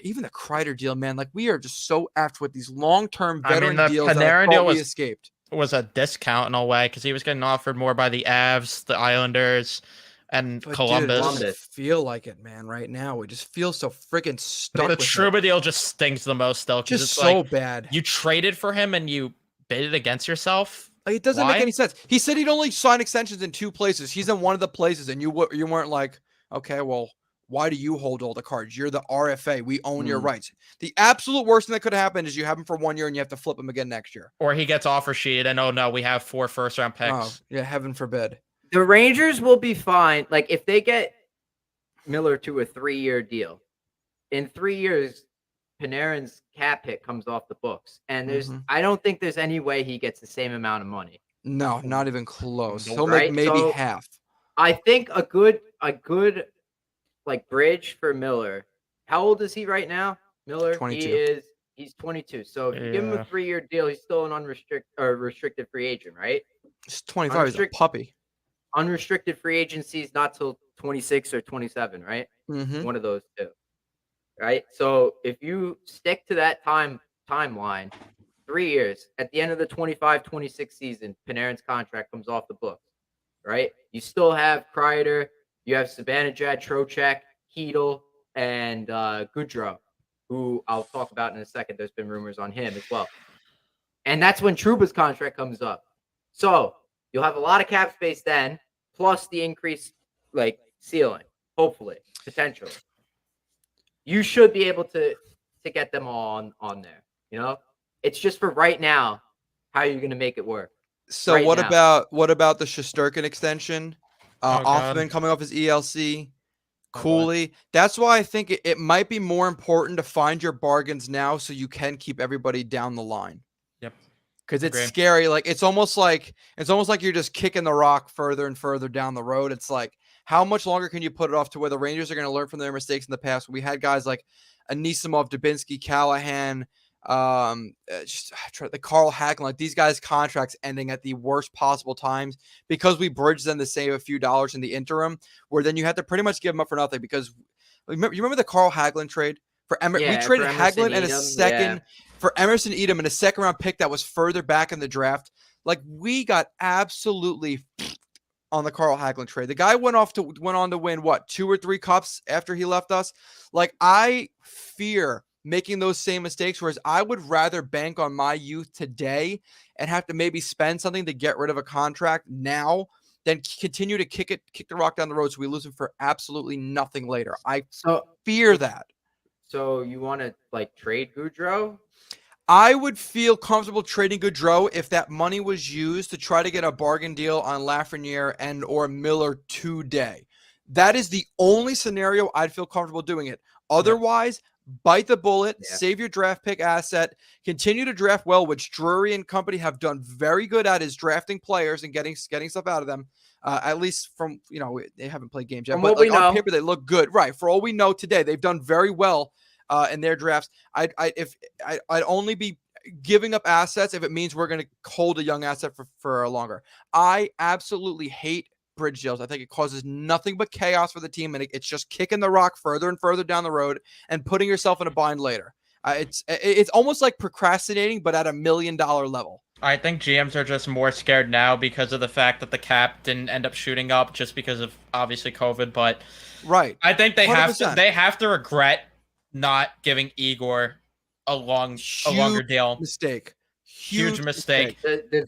even the Kreider deal, man, we are just so apt with these long-term veteran deals. Panarin deal escaped. Was a discount in a way because he was getting offered more by the Avs, the Islanders, and Columbus. Dude, it doesn't feel like it, man. Right now, we just feel so freaking stuck. The Trouba deal just stings the most, though. Just it's so bad. You traded for him and you bid it against yourself. It doesn't make any sense. He said he'd only sign extensions in 2 places. He's in one of the places, and you weren't like, okay, well, why do you hold all the cards? You're the RFA. We own your rights. The absolute worst thing that could have happened is you have him for 1 year and you have to flip him again next year. Or he gets offer sheeted and, oh, no, we have 4 first-round picks. Oh, yeah, heaven forbid. The Rangers will be fine. Like, if they get Miller to a 3-year deal, in 3 years, Panarin's cap hit comes off the books. And I don't think there's any way he gets the same amount of money. No, not even close. He'll make maybe half. I think a good bridge for Miller. How old is he right now? Miller, 22. He's 22. So if you give him a 3-year deal, he's still an restricted free agent, right? He's 25. He's a puppy. Unrestricted free agency is not till 26 or 27, right? One of those two, right? So if you stick to that timeline, 3 years, at the end of the 25-26 season, Panarin's contract comes off the books, right? You still have Kreider, you have Zibanejad, Trocheck, Hedl, and Gaudreau, who I'll talk about in a second. There's been rumors on him as well. And that's when Trouba's contract comes up. So you'll have a lot of cap space then, plus the increased ceiling, hopefully, potentially. You should be able to get them all on there. You know, it's just for right now. How are you going to make it work? So right what now. about the Shesterkin extension? Offman coming off his ELC, Cooley. That's why I think it might be more important to find your bargains now so you can keep everybody down the line. Yep. Because it's scary. It's almost like you're just kicking the rock further and further down the road. It's like, how much longer can you put it off to where the Rangers are going to learn from their mistakes in the past? We had guys like Anisimov, Dubinsky, Callahan, the Carl Hagelin, these guys' contracts ending at the worst possible times because we bridged them to save a few dollars in the interim, where then you had to pretty much give them up for nothing. Because you remember the Carl Hagelin trade for Emerson? We traded Hagelin and a second for Emerson Edom and a 2nd-round pick that was further back in the draft. We got absolutely on the Carl Hagelin trade. The guy went on to win what, 2 or 3 cups after he left us. Like, I fear making those same mistakes, whereas I would rather bank on my youth today and have to maybe spend something to get rid of a contract now than continue to kick the rock down the road so we lose him for absolutely nothing later. I fear that. So you want to like trade Goudreau? I would feel comfortable trading Goudreau if that money was used to try to get a bargain deal on Lafreniere and or Miller today. That is the only scenario I'd feel comfortable doing it. Otherwise, bite the bullet, save your draft pick asset, continue to draft well, which Drury and company have done very good at, is drafting players and getting stuff out of them. At least from, they haven't played games yet, From but what we on know. paper they look good. Right. For all we know today, they've done very well in their drafts. I'd only be giving up assets if it means we're going to hold a young asset for longer. I absolutely hate bridge deals. I think it causes nothing but chaos for the team, and it's just kicking the rock further and further down the road and putting yourself in a bind later. It's almost like procrastinating, but at $1 million level. I think GMs are just more scared now because of the fact that the cap didn't end up shooting up just because of obviously COVID. But right, I think they 100%. have to regret not giving Igor a longer deal. Huge mistake.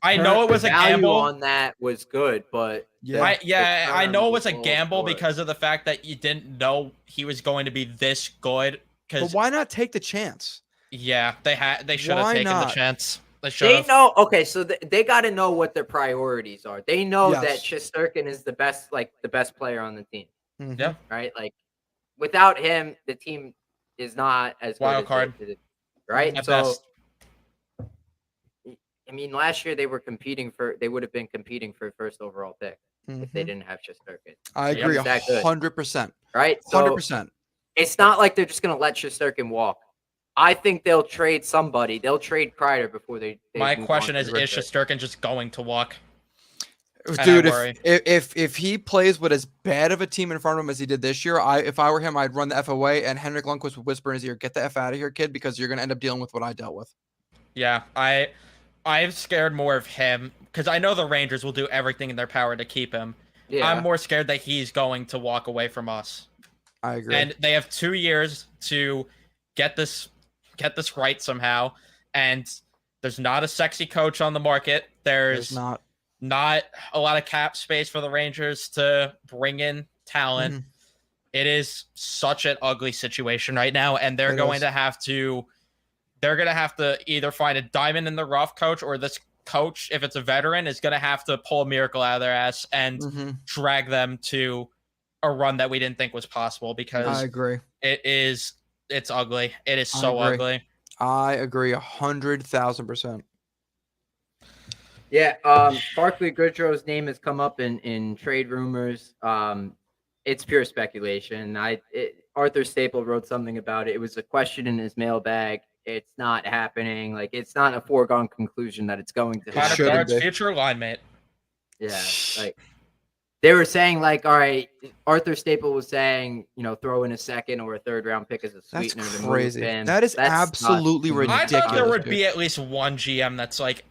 I know it was a gamble on that was good, but I know it was a gamble because of the fact that you didn't know he was going to be this good. But why not take the chance? Yeah, they should have taken the chance. They know. Okay, so they got to know what their priorities are. They know that Shesterkin is the best player on the team. Mm-hmm. Yeah. Right. Like, without him, the team is not as good wild card. Right. At so, best. I mean, last year they would have been competing for first overall pick if they didn't have Shesterkin. I agree 100%. Right. 100%. It's not like they're just going to let Shesterkin walk. I think they'll trade somebody. They'll trade Kreider before they My question is Shesterkin just going to walk? Dude, if he plays with as bad of a team in front of him as he did this year, if I were him, I'd run the F away, and Henrik Lundqvist would whisper in his ear, "Get the F out of here, kid, because you're going to end up dealing with what I dealt with." Yeah, I'm scared more of him because I know the Rangers will do everything in their power to keep him. Yeah. I'm more scared that he's going to walk away from us. I agree. And they have 2 years to get this right somehow. And there's not a sexy coach on the market. There's not a lot of cap space for the Rangers to bring in talent. Mm-hmm. It is such an ugly situation right now, and they're going to have to either find a diamond in the rough coach, or this coach, if it's a veteran, is going to have to pull a miracle out of their ass and drag them to a run that we didn't think was possible, because I agree. It's ugly. It is so ugly. I agree 100,000%. Yeah, Barclay Goodrow's name has come up in trade rumors. It's pure speculation. Arthur Staple wrote something about it. It was a question in his mailbag. It's not happening. Like, it's not a foregone conclusion that it's going to happen. Guard's future line mate. Yeah, like they were saying, like, all right, Arthur Staple was saying, throw in a second or a third round pick as a sweetener. That's to crazy. Move him. That's absolutely ridiculous. I thought there would be at least one GM that's like,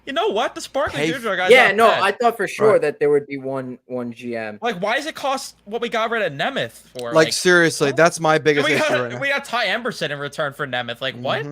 you know what? The Barclay Goodrow guy's not bad. I thought for sure that there would be one GM. Like, why does it cost what we got rid of Nemeth for? Like seriously, that's my biggest issue right now. We got Ty Emberson in return for Nemeth. Like, what?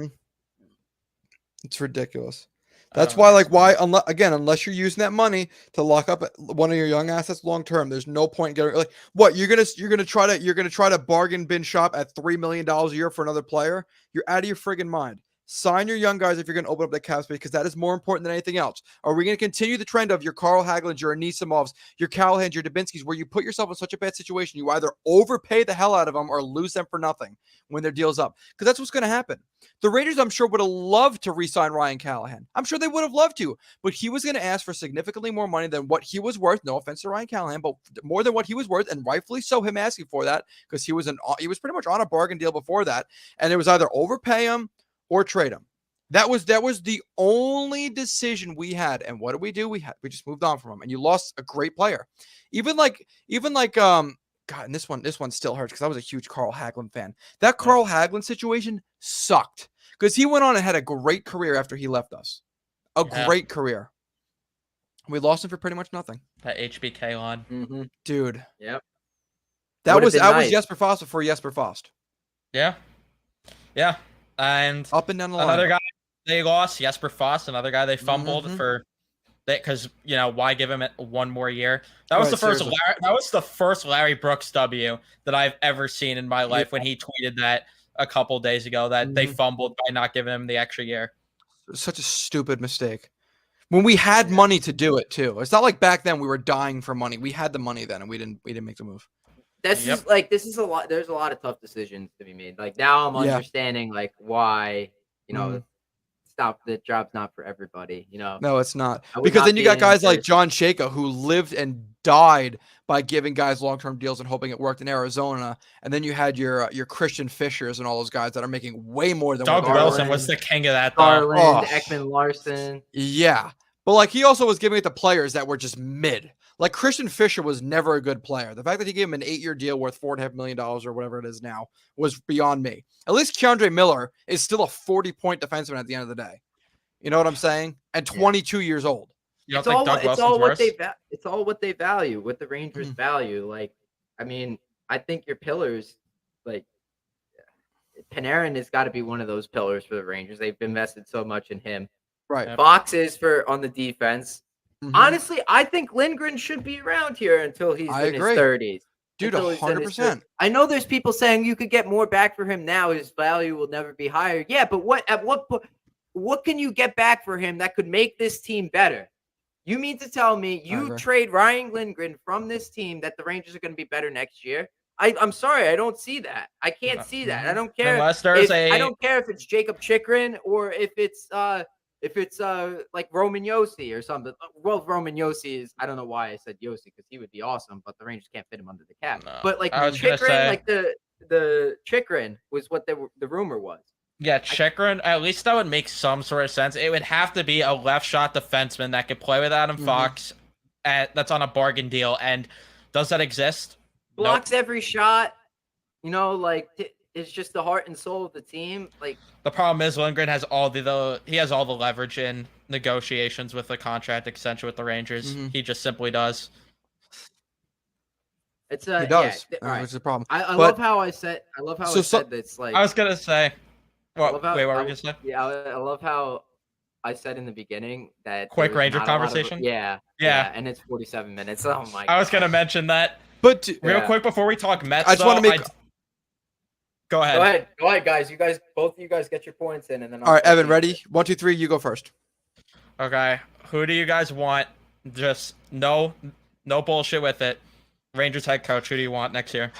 It's ridiculous. That's unless you're using that money to lock up one of your young assets long term, there's no point in getting what you're gonna try to bargain bin shop at $3 million a year for another player. You're out of your friggin' mind. Sign your young guys if you're going to open up the cap space, because that is more important than anything else. Are we going to continue the trend of your Carl Hagelins, your Anisimovs, your Callahans, your Dubinsky's, where you put yourself in such a bad situation, you either overpay the hell out of them or lose them for nothing when their deal's up? Because that's what's going to happen. The Rangers, I'm sure, would have loved to re-sign Ryan Callahan. I'm sure they would have loved to, but he was going to ask for significantly more money than what he was worth. No offense to Ryan Callahan, but more than what he was worth, and rightfully so, him asking for that, because he was pretty much on a bargain deal before that, and it was either overpay him or trade him. That was the only decision we had. And what did we do? We just moved on from him. And you lost a great player. Even like God, and this one still hurts because I was a huge Carl Hagelin fan. That Carl Hagelin situation sucked because he went on and had a great career after he left us. A great career. We lost him for pretty much nothing. That HBK line. Mm-hmm. Dude. Yep. That Would've was been that was nice. Jesper Fast before Jesper Fast. Yeah. Yeah. And Up and down the line. another guy they lost, Jesper Foss, another guy they fumbled Mhm. for that because why give him one more year? That was Right, the first seriously. that was the first Larry Brooks W that I've ever seen in my life when he tweeted that a couple days ago that they Mhm. fumbled by not giving him the extra year. Such a stupid mistake. When we had money to do it too. It's not like back then we were dying for money. We had the money then and we didn't make the move. This is a lot. There's a lot of tough decisions to be made. Like now, I'm Yeah. understanding like why Mhm. stop. The job's not for everybody. No, it's not. I would Because not then you be got an guys like interest- John Shaka who lived and died by giving guys long-term deals and hoping it worked in Arizona. And then you had your Christian Fishers and all those guys that are making way more than Doug what Wilson Garland. was the king of that though. Garland, Oh. Ekman Larson. Yeah. But like he also was giving it to players that were just mid. Like Christian Fisher was never a good player. The fact that he gave him an 8-year deal worth $4.5 million or whatever it is now was beyond me. At least Keandre Miller is still a 40-point defenseman at the end of the day. You know what I'm saying? And 22 years old. You don't It's think all, Doug it's Wilson's all what worse? it's all what they value, what the Rangers Mhm. value. Like, I mean, I think your pillars, like Panarin, has got to be one of those pillars for the Rangers. They've invested so much in him. Right. Yep. Fox is on the defense. Mhm. Honestly, I think Lindgren should be around here until he's I in agree. his 30s. Dude, Until he's in his 100%. 30s. I know there's people saying you could get more back for him now. His value will never be higher. Yeah, but what can you get back for him that could make this team better? You mean to tell me you agree. trade Ryan Lindgren from this team that the Rangers are going to be better next year? I'm sorry, I don't see that. I can't see that. I don't care. Unless there's I don't care if it's Jacob Chikrin or if it's like Roman Yossi or something. Well, Roman Yossi is, I don't know why I said Yossi because he would be awesome, but the Rangers can't fit him under the cap. No. But like I was gonna Chikrin, say- like the Chikrin was what the rumor was. Yeah, Chikrin, at least that would make some sort of sense. It would have to be a left shot defenseman that could play with Adam Mhm. Fox that's on a bargain deal. And does that exist? Nope. Blocks every shot. It's just the heart and soul of the team. Like The problem is Lindgren has all the leverage in negotiations with the contract extension with the Rangers. Mhm. He just simply does. it's He does. Yeah, all right. Which is a problem. I But- love how I said. I love how So I said that's like. I was gonna say, love what? how- Wait, what were I- you gonna say? Yeah, I love how I said in the beginning that Quick there was Ranger not a lot of- conversation? Yeah, Yeah. and it's 47 minutes. Oh my! I was God. gonna mention that But real Yeah. quick before we talk Mets. I just wanna though, make- Go ahead. Go ahead, guys. Both of you guys, get your points in, and then. all right, Evan, ready? 1, 2, 3, you go first. Okay, who do you guys want? Just no bullshit with it. Rangers head coach. Who do you want next year?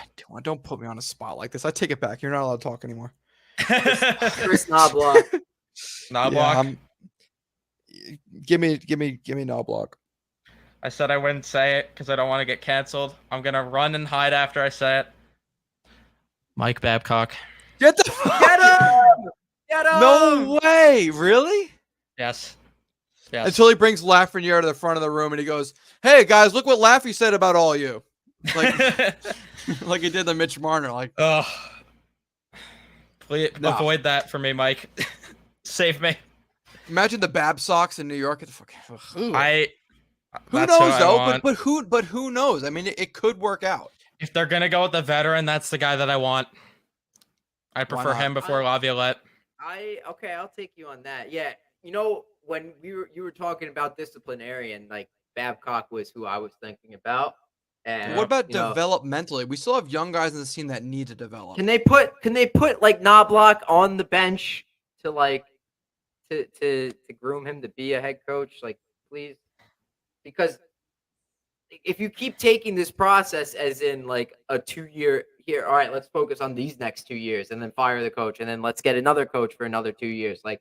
Don't put me on a spot like this. I take it back. You're not allowed to talk anymore. Chris Knobloch. Knobloch. Give me Knobloch. I said I wouldn't say it because I don't want to get canceled. I'm gonna run and hide after I say it. Mike Babcock. Get the Get him! Get him! No way! Really? Yes. Until he brings Lafreniere to the front of the room and he goes, "Hey guys, look what Laffy said about all you." Like, like he did the Mitch Marner. Like, Ugh. Please No. avoid that for me, Mike. Save me. imagine the Bab Sox in New York. Who Who knows though? But who knows? I mean, it could work out. If they're gonna go with the veteran, that's the guy that I want. I prefer not? him before Laviolette. Okay, I'll take you on that. Yeah, when you were talking about disciplinarian, like Babcock was who I was thinking about. And What about developmentally? We still have young guys in this team that need to develop. Can they put like Knobloch on the bench to like to groom him to be a head coach? Like, please, because if you keep taking this process as in like a 2-year here, all right, let's focus on these next 2 years and then fire the coach and then let's get another coach for another 2 years. Like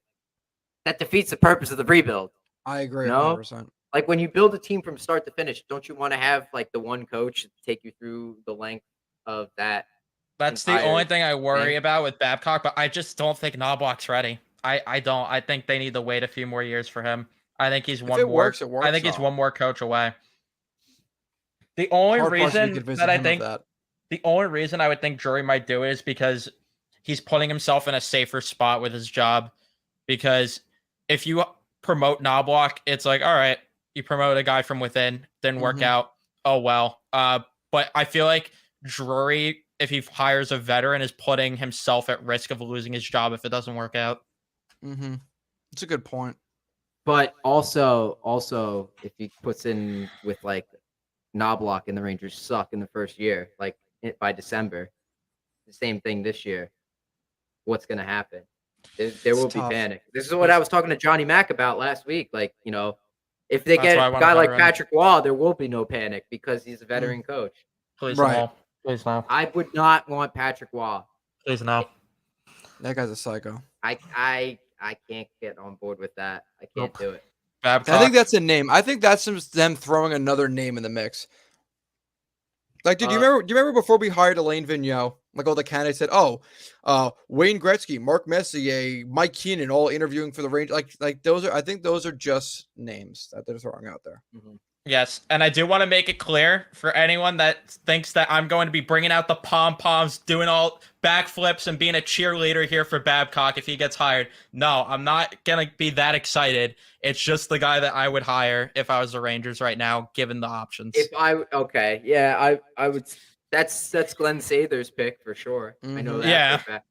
that defeats the purpose of the rebuild. I agree. No? 100%. Like when you build a team from start to finish, don't you want to have like the one coach to take you through the length of that? That's the entire only thing I worry thing. about with Babcock, but I just don't think Knobloch's ready. I don't. I think they need to wait a few more years for him. I think he's one it more. works, it works, I think he's though. one more coach away. The only Hard pressed to be reason convincing that I him of think that. the only reason I would think Drury might do it is because he's putting himself in a safer spot with his job. Because if you promote Knobloch, it's like, all right, you promote a guy from within, didn't work Mhm. out. Oh well. But I feel like Drury, if he hires a veteran, is putting himself at risk of losing his job if it doesn't work out. Mm-hmm. It's a good point. But also, if he puts in with like Knobloch and the Rangers suck in the first year, like by December, the same thing this year. What's going to happen? There It's will be tough. panic. This is what I was talking to Johnny Mack about last week. Like, if they That's why I get a want a guy like veteran. Patrick Waugh, there will be no panic because he's a veteran coach. Please Right. no. Please no. I would not want Patrick Waugh. Please no. That guy's a psycho. I can't get on board with that. I can't do it. Babcock. I think that's a name. I think that's them throwing another name in the mix. Like, do you remember before we hired Elaine Vigneault? Like all the candidates said, Wayne Gretzky, Mark Messier, Mike Keenan, all interviewing for the Rangers. Like those are, I think those are just names that they're throwing out there. Mm-hmm. Yes, and I do want to make it clear for anyone that thinks that I'm going to be bringing out the pom-poms, doing all backflips, and being a cheerleader here for Babcock if he gets hired. No, I'm not going to be that excited. It's just the guy that I would hire if I was the Rangers right now, given the options. I would. That's Glenn Sather's pick for sure. I know that. Yeah. For a fact.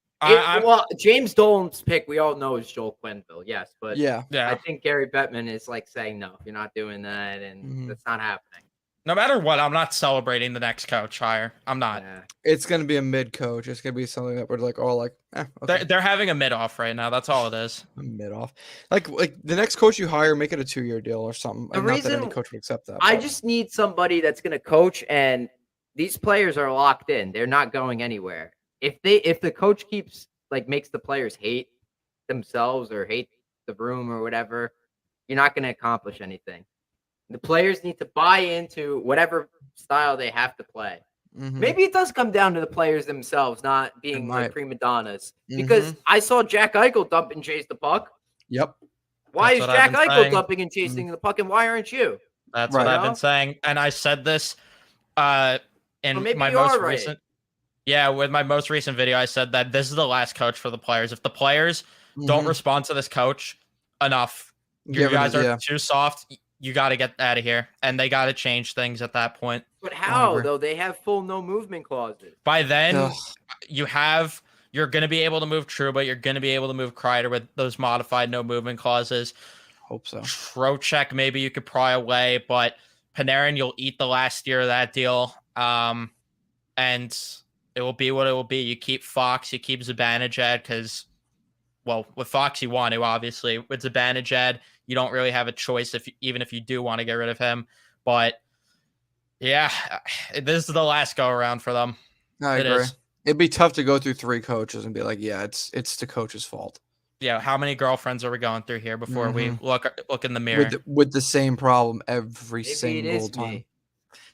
Well, James Dolan's pick we all know is Joel Quenneville. Yes, but Yeah. I think Gary Bettman is like saying no, you're not doing that, and that's not happening. No matter what, I'm not celebrating the next coach hire. I'm not. Yeah. It's gonna be a mid coach. It's gonna be something that we're like, okay. They're having a mid-off right now. That's all it is. A mid off. Like the next coach you hire, make it a 2-year deal or something. The Not that any reason coach would accept that. I but- just need somebody that's going to coach, and these players are locked in. They're not going anywhere. If the coach makes the players hate themselves or hate the room or whatever, you're not going to accomplish anything. The players need to buy into whatever style they have to play. Maybe it does come down to the players themselves not being like prima donnas. Because I saw Jack Eichel dump and chase the puck. Yep. Why That's is what I've Jack been Eichel saying. dumping and chasing the puck, and why aren't you? That's Right. what I've been saying. And I said this in maybe my you most are right. recent with my most recent video. I said that this is the last coach for the players. If the players don't respond to this coach enough, you guys are too soft. You got to get out of here, and they got to change things at that point. But how though? They have full no movement clauses. By then, you're going to be able to move Trouba. You're going to be able to move Kreider with those modified no movement clauses. Hope so. Trocheck, maybe you could pry away, but Panarin, you'll eat the last year of that deal. And it will be what it will be. You keep Fox, you keep Zibanejad because, well, with Fox you want to, obviously. With Zibanejad, you don't really have a choice even if you do want to get rid of him. But yeah, this is the last go around for them. I agree. It'd be tough to go through 3 coaches and be like, yeah, it's the coach's fault. Yeah, how many girlfriends are we going through here before we look in the mirror? With the same problem every Maybe single it is time. me.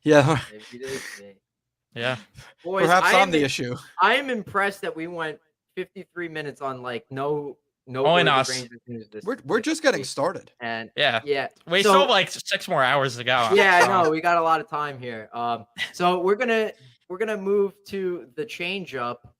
Yeah. Maybe it is me. Yeah. Boys, Perhaps I'm the issue. I am impressed that we went 53 minutes on like no Only us. We're just getting started. And yeah. We still have like 6 more hours to go. Yeah, I know. We got a lot of time here. So we're gonna move to the change up,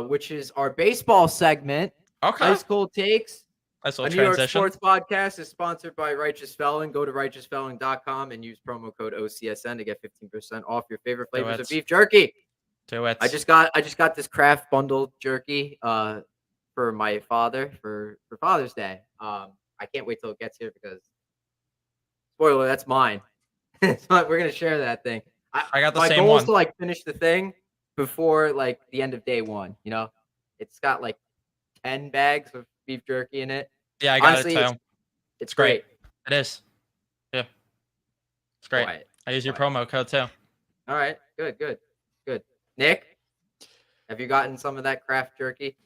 which is our baseball segment. Okay. Ice Cold Takes. Nice A little New York transition. Sports Podcast is sponsored by Righteous Felon. Go to righteousfelon.com and use promo code OCSN to get 15% off your favorite flavors of beef jerky. Do it. I just got this craft bundled jerky for my father for Father's Day. I can't wait till it gets here because spoiler, that's mine. So we're gonna share that thing. I got the my same goal is one. to like finish the thing before like the end of day 1. You know, it's got like 10 bags of beef jerky in it. Yeah, I got Honestly, it too. It's great. It is. Yeah. It's great. Quiet. I use your promo code too. All right. Good. Nick, have you gotten some of that craft jerky?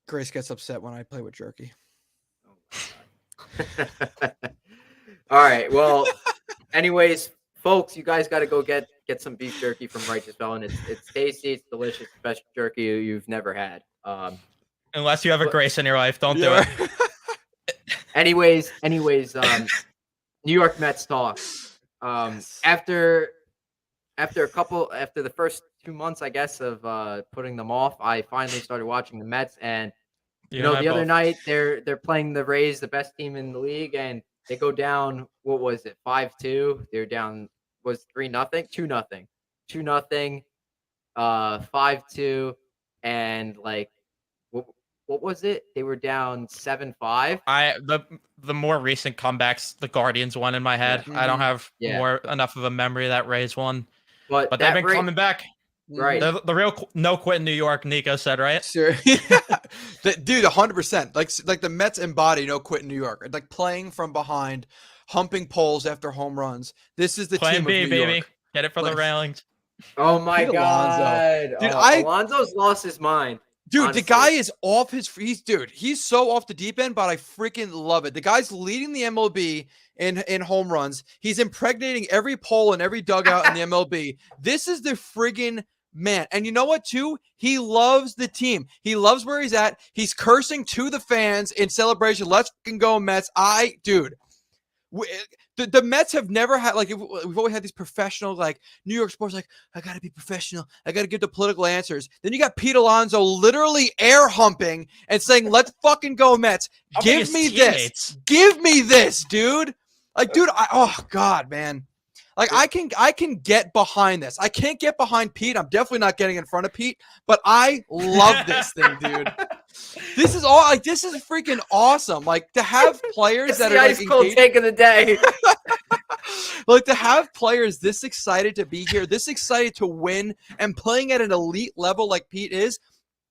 Grace gets upset when I play with jerky. Oh my God. All right. Well, anyways, folks, you guys got to go get some beef jerky from Righteous Felon. It's tasty. It's delicious. It's the best jerky you've never had. Unless you have a Grace in your life, don't do it. Anyways, New York Mets talk. After the first 2 months, I guess, of putting them off, I finally started watching the Mets, and the other night they're playing the Rays, the best team in the league, and They go down. What was it? 5-2. They're down. Was 3-0? 2-0. 2-0. 5-2. And like, what was it? They were down 7-5. The more recent comebacks, the Guardians won in my head. Yeah. I don't have Yeah. enough of a memory of that Rays one, But but that they've been coming back. Right. The real no quit in New York. Nico said, right? Sure. Dude, 100%. Like the Mets embody no quit in New York. Like playing from behind, humping poles after home runs. This is the Plan team B, of New baby. York. Get it for the Like- railings. Oh my Pete Alonso. God. Dude, Alonso's lost his mind. Dude, Honestly. the guy is off his. He's so off the deep end, but I freaking love it. The guy's leading the MLB in home runs. He's impregnating every pole and every dugout in the MLB. This is the friggin' man. And you know what, too? He loves the team. He loves where he's at. He's cursing to the fans in celebration. Let's fucking go, Mets. The Mets have never had, like, we've always had these professional, like, New York sports, like, I got to be professional. I got to give the political answers. Then you got Pete Alonso literally air humping and saying, let's fucking go, Mets. Give me this. Give me this, dude. Like, dude, oh, God, man. Like, I can get behind this. I can't get behind Pete. I'm definitely not getting in front of Pete, but I love this thing, dude. This is freaking awesome. Like, to have players that are like ice cold take of the day. like, to have players this excited to be here, this excited to win, and playing at an elite level like Pete is,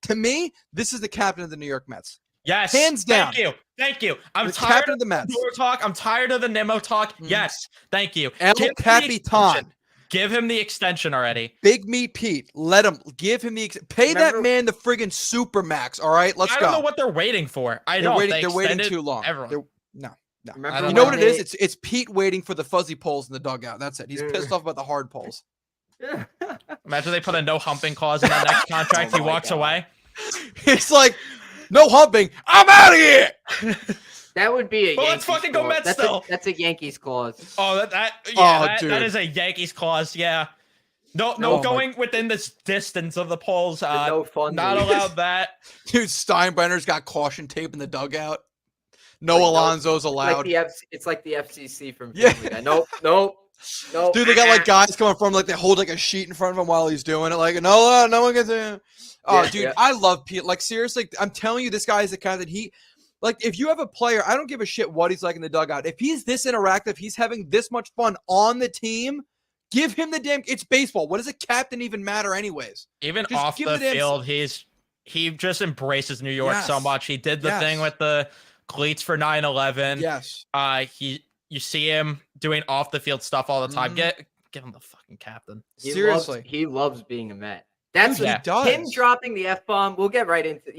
to me, this is the captain of the New York Mets. Yes, hands down. Thank you. I'm The tired captain of of the Mets. New York talk. I'm tired of the Nemo talk. Yes, thank you. El Give him the Capitan. extension. Give him the extension already. Big Meat Pete. Let him give him the pay that Remember- man the friggin' super max. All right, let's I go. don't know what they're waiting for. They're waiting too long. Everyone. No. Remember I don't You know know. what it is? It's Pete waiting for the fuzzy poles in the dugout. That's it. He's pissed off about the hard poles. Imagine they put a no humping clause in that next contract. Oh He my walks God. away. It's like, no humping. I'm out of here. That would be a Well, Yankees let's fucking go clause. Mets That's still. that's a Yankees clause. Oh, that dude. is a Yankees clause. Yeah. No, Oh my- going within this distance of the poles. The no fun Not league. allowed that. Dude, Steinbrenner's got caution tape in the dugout. No Like, no- Alonso's allowed. It's like the FCC from Yeah. Family Guy. Nope. Dude, they got like guys coming from like they hold like a sheet in front of him while he's doing it. Like, no one gets in. Oh, Yeah, dude, yeah. I love Pete. Like, seriously, I'm telling you, this guy is the kind that like, if you have a player, I don't give a shit what he's like in the dugout. If he's this interactive, he's having this much fun on the team, give him the damn. It's baseball. What does a captain even matter, anyways? Even Just off give the the damn- field, he just embraces New York so Yes. much. He did the Yes. thing with the cleats for 9/11. Yes. You see him doing off the field stuff all the time. Mhm. Give him the fucking captain. Seriously. He loves being a Met. That's Dude, Yeah. he does. him dropping the F-bomb. We'll get right into we'll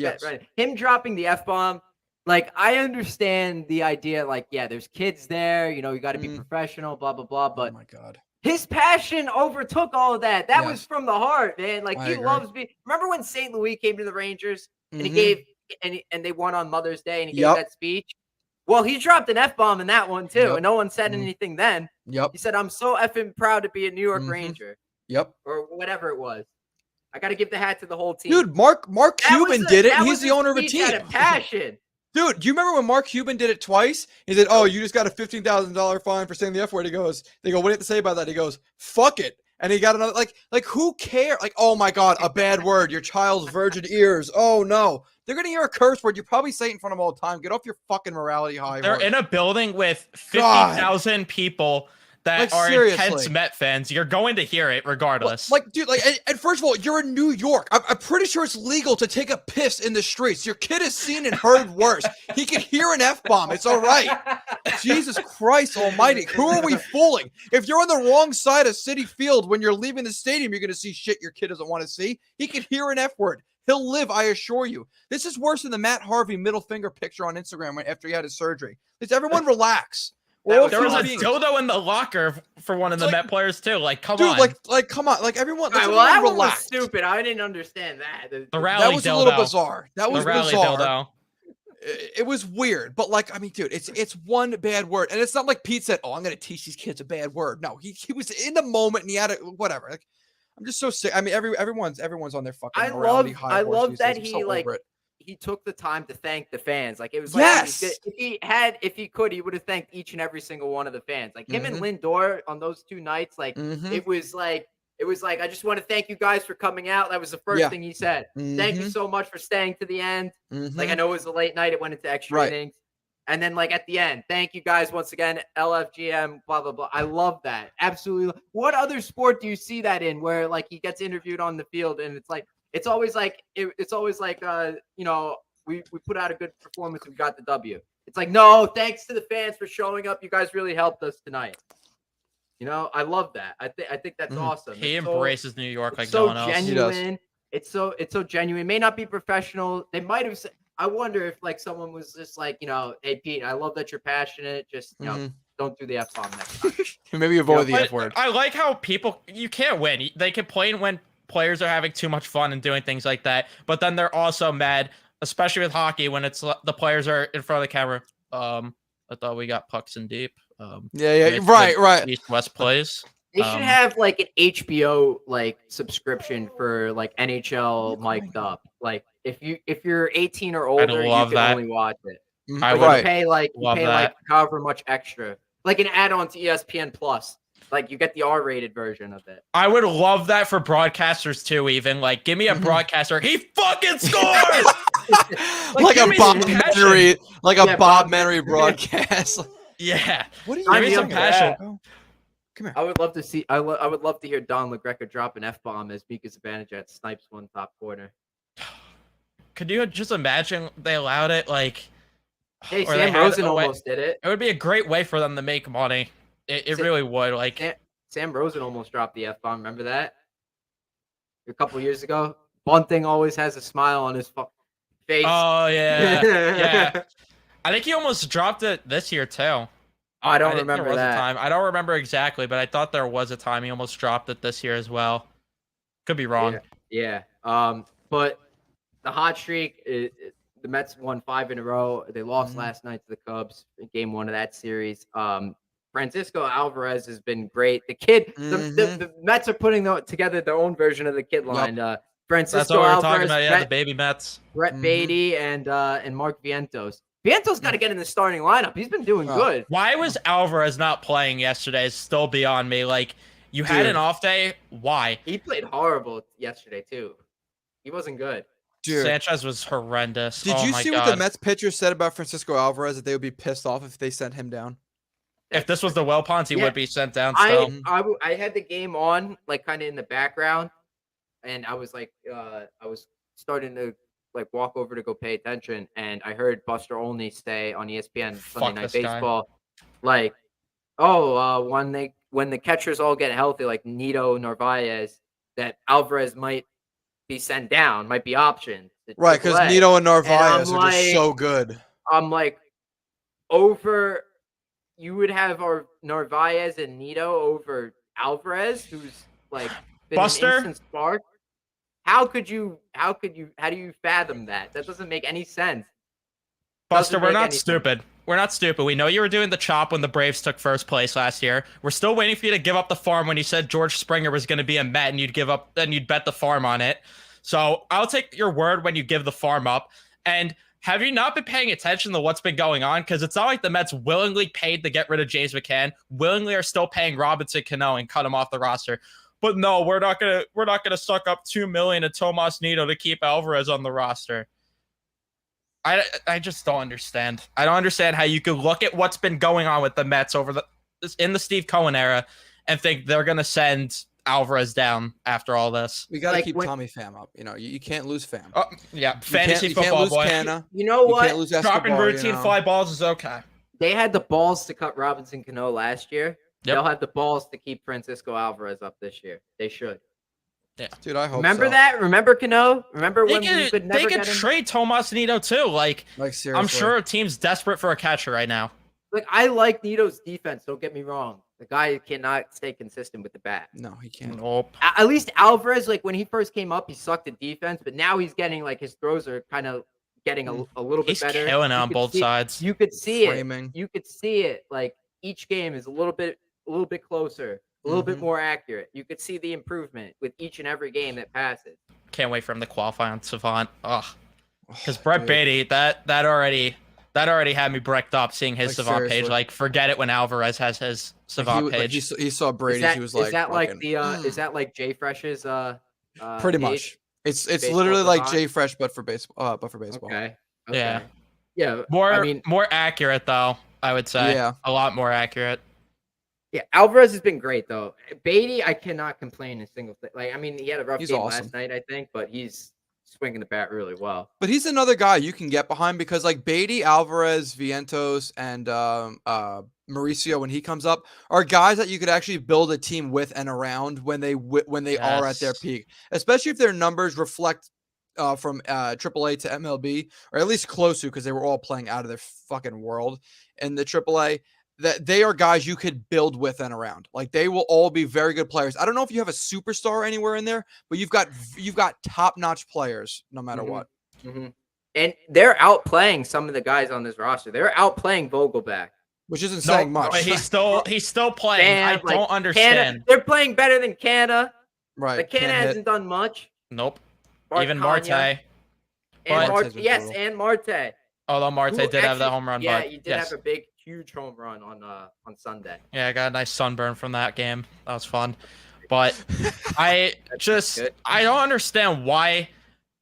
Yes. get right in. Him dropping the F-bomb. Like, I understand the idea, like, yeah, there's kids there, you got to be professional, blah, blah, blah. Oh But my God. his passion overtook all of that. That was Yes. from the heart, man. Like, I he agree. loves being. Remember when St. Louis came to the Rangers and he Mhm. gave and they won on Mother's Day and he Yep. gave that speech? Well, he dropped an F-bomb in that one too, Yep. and no one said Mhm. anything then. Yep. He said, "I'm so effing proud to be a New York Mhm. Ranger," Yep. or whatever it was. I got to give the hat to the whole team. Dude, Mark That was Cuban a- did it. that And was he's the owner of a speech team. out of passion. Dude, do you remember when Mark Cuban did it twice? He said, "Oh, you just got a $15,000 fine for saying the F word." They go, "What do you have to say about that?" He goes, "Fuck it." And he got another, like who cares? Like, oh my God, a bad word. Your child's virgin ears. Oh no. They're going to hear a curse word. You probably say it in front of them all the time. Get off your fucking morality high They're horse. in a building with God. 50,000 people that Like, are seriously. intense Met fans. You're going to hear it regardless. Like, dude, and first of all, you're in New York. I'm pretty sure it's legal to take a piss in the streets. Your kid has seen and heard worse. He can hear an F-bomb. It's all right. Jesus Christ almighty. Who are we fooling? If you're on the wrong side of City Field when you're leaving the stadium, you're going to see shit your kid doesn't want to see. He can hear an F word. He'll live, I assure you. This is worse than the Matt Harvey middle finger picture on Instagram after he had his surgery. It's everyone relax. We're all there was a human beings. dildo in the locker for one of the Like, Met players too. Like, come Dude, on. like, come on. Like, everyone, All let's right, well, that everyone one was relax. stupid. I didn't understand that. the rally That was dildo. a little bizarre. That was the rally bizarre. dildo. It was weird, but like, I mean, dude, it's one bad word, and it's not like Pete said, "Oh, I'm gonna teach these kids a bad word." No, he was in the moment, and he had it. Whatever. Like, I'm just so sick. I mean, everyone's on their fucking morality high I horse love these that days. I'm he so like over it. he took the time to thank the fans. Like it was like Yes. if he could, he would have thanked each and every single one of the fans. Like him and Mhm. Lindor on those 2 nights, like Mhm. it was like I just want to thank you guys for coming out. That was the first Yeah. thing he said. Thank you Mhm. so much for staying to the end. Like I Mhm. know it was a late night, it went into extra Right. innings. And then like at the end, thank you guys once again, LFGM, blah blah blah. I love that. Absolutely. What other sport do you see that in where like he gets interviewed on the field and it's always like you know, we put out a good performance, we got the W. It's like, no, thanks to the fans for showing up. You guys really helped us tonight. You know, I love that. I think that's Mhm. awesome. He It's so embraces New York it's like so no one else. He does. genuine. It's so genuine. It may not be professional. They might have said, I wonder if like someone was just like, you know, hey Pete, I love that you're passionate. Just Mhm. don't do the F bomb next time. Maybe avoid the But F word. I like how people you can't win. They complain when players are having too much fun and doing things like that, but then they're also mad, especially with hockey when it's the players are in front of the camera. I thought we got pucks in deep. Yeah. Right. East-West plays. They should have like an HBO like subscription for like NHL mic'd up. Like if you're 18 or older, you love can that. only watch it. Mhm. I But would you Right. pay like love that. however much extra, like an add-on to ESPN Plus. Like you get the R-rated version of it. I would love that for broadcasters too. Even like, give me a Mhm. broadcaster. He fucking scores. Like give a me some Bob passion. Mannery, like a Yeah, Bob Bob Mannery broadcast. Yeah, What are give me you some doing? passion. Oh, come here. I would love to see. I would love to hear Don LaGreca drop an F-bomb as Mika Zibanejad snipes one top corner. Could you just imagine they allowed it? Like, Hey, or they Sam had Rosen a way- almost did it. It would be a great way for them to make money. It Sa- really would. Like, Sam Rosen almost dropped the F-bomb. Remember that? A couple years ago. Bunting always has a smile on his face. oh yeah, yeah. I think he almost dropped it this year too. I don't think remember there was that. a time. I don't remember exactly, but I thought there was a time he almost dropped it this year as well. Could be wrong. Yeah. But the hot streak, the Mets won 5 in a row. They lost Mhm. last night to the Cubs in game 1 of that series. Francisco Alvarez has been great. The kid, the Mets are putting together their own version of the kid line. That's Francisco what we were talking Alvarez, about. Yeah, the baby Mets. Brett Mhm. Beatty, and Mark Vientos. Vientos got to get in the starting lineup. He's been doing Oh. good. Why was Alvarez not playing yesterday? Is still beyond me. Like, you had Dude. an off day. Why? He played horrible yesterday too. He wasn't good. Dude, Sanchez was horrendous. did Oh you my see God. what the Mets pitcher said about Francisco Alvarez, that they would be pissed off if they sent him down? If this was the Wilpons, he Yeah. would be sent down still. I had the game on like kind of in the background, and I was like, I was starting to like walk over to go pay attention, and I heard Buster Olney say on ESPN Sunday Night this guy. Baseball, like, when the catchers all get healthy, like Nito, Narvaez, that Alvarez might be sent down, might be optioned. to Right, because AAA. Nito and Narvaez I'm are just like- so good. I'm like, you would have our Narvaez and Nito over Alvarez, who's like been Buster? an instant spark. How do you fathom that? That doesn't make any sense. Buster, Doesn't we're make not any sense. stupid. We're not stupid. We know you were doing the chop when the Braves took first place last year. We're still waiting for you to give up the farm when you said George Springer was going to be a Met and you'd bet the farm on it. So I'll take your word when you give the farm up. And have you not been paying attention to what's been going on? Because it's not like the Mets willingly paid to get rid of James McCann, willingly are still paying Robinson Cano and cut him off the roster. But no, we're not gonna suck up $2 million to Tomas Nido to keep Alvarez on the roster. I just don't understand. I don't understand how you could look at what's been going on with the Mets in the Steve Cohen era and think they're gonna send Alvarez down after all this. We got to Like, keep when- Tommy Pham up. You know, you can't lose Pham. Oh, yeah, You fantasy you can't football lose boy. Canna. You know You what? can't lose Dropping Escobar. routine fly balls is okay. They had the balls to cut Robinson Cano last year. Yep. They'll have the balls to keep Francisco Alvarez up this year. They should. Dude, I hope Remember so. that? Remember Cano? Remember They when we could never could get him? trade Tomas Nido too. Like, Like, seriously. I'm sure a team's desperate for a catcher right now. Like, I like Nito's defense. Don't get me wrong. The guy cannot stay consistent with the bat. No, he can't. Nope. At least Alvarez, like when he first came up, he sucked at defense, but now he's getting like his throws are kind of getting a little bit He's better. killing it You on could both see- sides. You could see it. Framing. You could see it. Like each game is a little bit closer, a little bit Mhm. more accurate. You could see the improvement with each and every game that passes. Can't wait for him to qualify on Savant. Ugh. Because Brett Dude. Beatty, that already had me bricked up seeing his Like, Savant page. seriously. Like, forget it when Alvarez has his Savant Like, page. he saw Brady's. He was like, is that like fucking, the is that like Jay Fresh's pretty page? much. It's Baseball literally like Savant? Jay Fresh, but for baseball. But for baseball. Okay. Yeah. Yeah. More I mean, more accurate though, I would say. Yeah. A lot more accurate. yeah, Alvarez has been great though. Beatty, I cannot complain a single thing. Like, I mean, he had a rough He's game awesome. last night, I think, but he's swinging the bat really well. But he's another guy you can get behind because like Beatty, Alvarez, Vientos, and Mauricio when he comes up are guys that you could actually build a team with and around when they are at their Yes. peak, especially if their numbers reflect from AAA to MLB, or at least close to, because they were all playing out of their fucking world in the AAA. That they are guys you could build with and around. Like they will all be very good players. I don't know if you have a superstar anywhere in there, but you've got top-notch players no matter Mhm. what. Mm-hmm. And they're outplaying some of the guys on this roster. They're outplaying Vogelback. Which isn't No, saying much. but he's still playing. I And, like, don't understand. They're playing better than Canna. Right. Like, Canna can't hit. hasn't done much. Nope. Marte Even Marte. And But- Marte's been yes, brutal. and Marte. Although Marte Who did have that actually- home run, Yeah, but he did yes. have a big, huge home run on Sunday. Yeah, I got a nice sunburn from that game. That was fun. But I good. don't understand why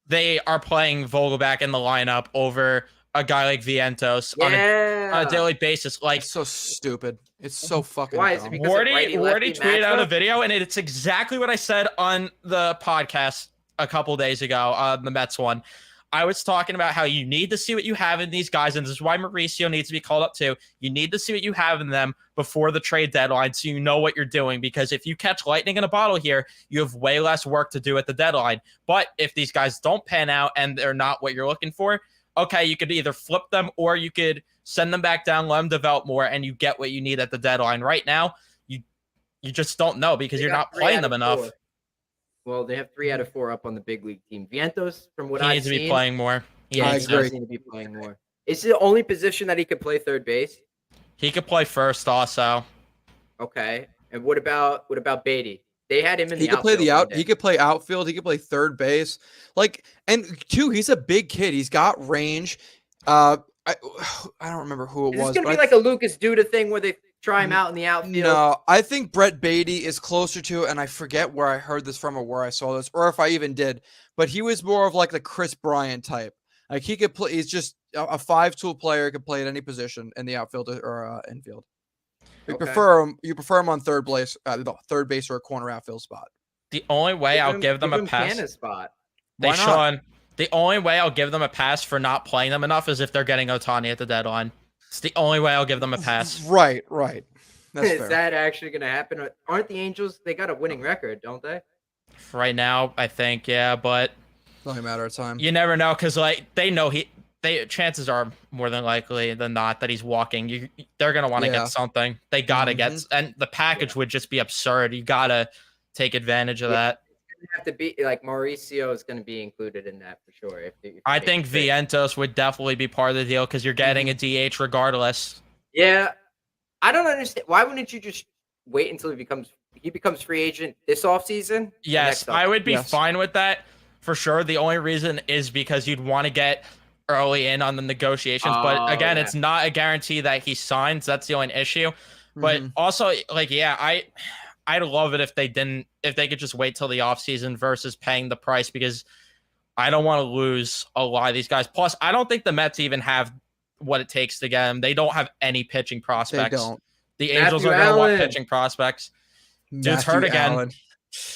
they are playing Vogelback in the lineup over a guy like Vientos on a daily basis. Like It's so stupid. It's so fucking Why is it dumb. because of Wardy righty-lefty tweeted out a matchup? video, and it's exactly what I said on the podcast a couple days ago, the Mets one. I was talking about how you need to see what you have in these guys, and this is why Mauricio needs to be called up too. You need to see what you have in them before the trade deadline so you know what you're doing, because if you catch lightning in a bottle here, you have way less work to do at the deadline. But if these guys don't pan out and they're not what you're looking for, okay, you could either flip them or you could send them back down, let them develop more, and you get what you need at the deadline. Right now, you just don't know because They you're got not 3 playing out them of enough. 4. Well, they have 3 out of 4 up on the big league team. Vientos, from what He I've needs to seen, be playing more. He I needs to. agree. does need to be playing more. Is it the only position that he could play third base? He could play first also. Okay. And what about Beatty? They had him in He the could play the outfield out. He could play outfield. He could play third base. Like, and two, he's a big kid. He's got range. I don't remember who it Is this was. going to but be I like a Lucas Duda thing where they try him out in the outfield? No, I think Brett Beatty is closer to it, and I forget where I heard this from or where I saw this, or if I even did. But he was more of like the Chris Bryant type. Like he could play. He's just a 5-tool player. Could play at any position in the outfield or infield. You Okay. prefer him on third base or a corner outfield spot. The only way I'll give them a pass. Canna's spot. They Why not? Sean, the only way I'll give them a pass for not playing them enough is if they're getting Ohtani at the deadline. It's the only way I'll give them a pass. Right. That's Is fair. that actually going to happen? Aren't the Angels? They got a winning record, don't they? Right now, I think, yeah, but It's only a matter of time. you never know because like they know chances are more than likely than not that he's walking. They're gonna want to Yeah. get something. They gotta get, and the package would just be absurd. You gotta take advantage of that. It's gonna have to be like Mauricio is going to be included in that for sure. If I they think trade. Vientos would definitely be part of the deal because you're getting a DH regardless. Yeah, I don't understand. Why wouldn't you just wait until he becomes free agent this offseason? Yes, I would be fine with that for sure. The only reason is because you'd want to get early in on the negotiations, but again, it's not a guarantee that he signs. That's the only issue. But also, like, yeah, I'd love it if they could just wait till the offseason versus paying the price, because I don't want to lose a lot of these guys. Plus, I don't think the Mets even have what it takes to get them. They don't have any pitching prospects. They don't. The Angels Matthew are going to want Allen. pitching prospects. Dude's hurt again.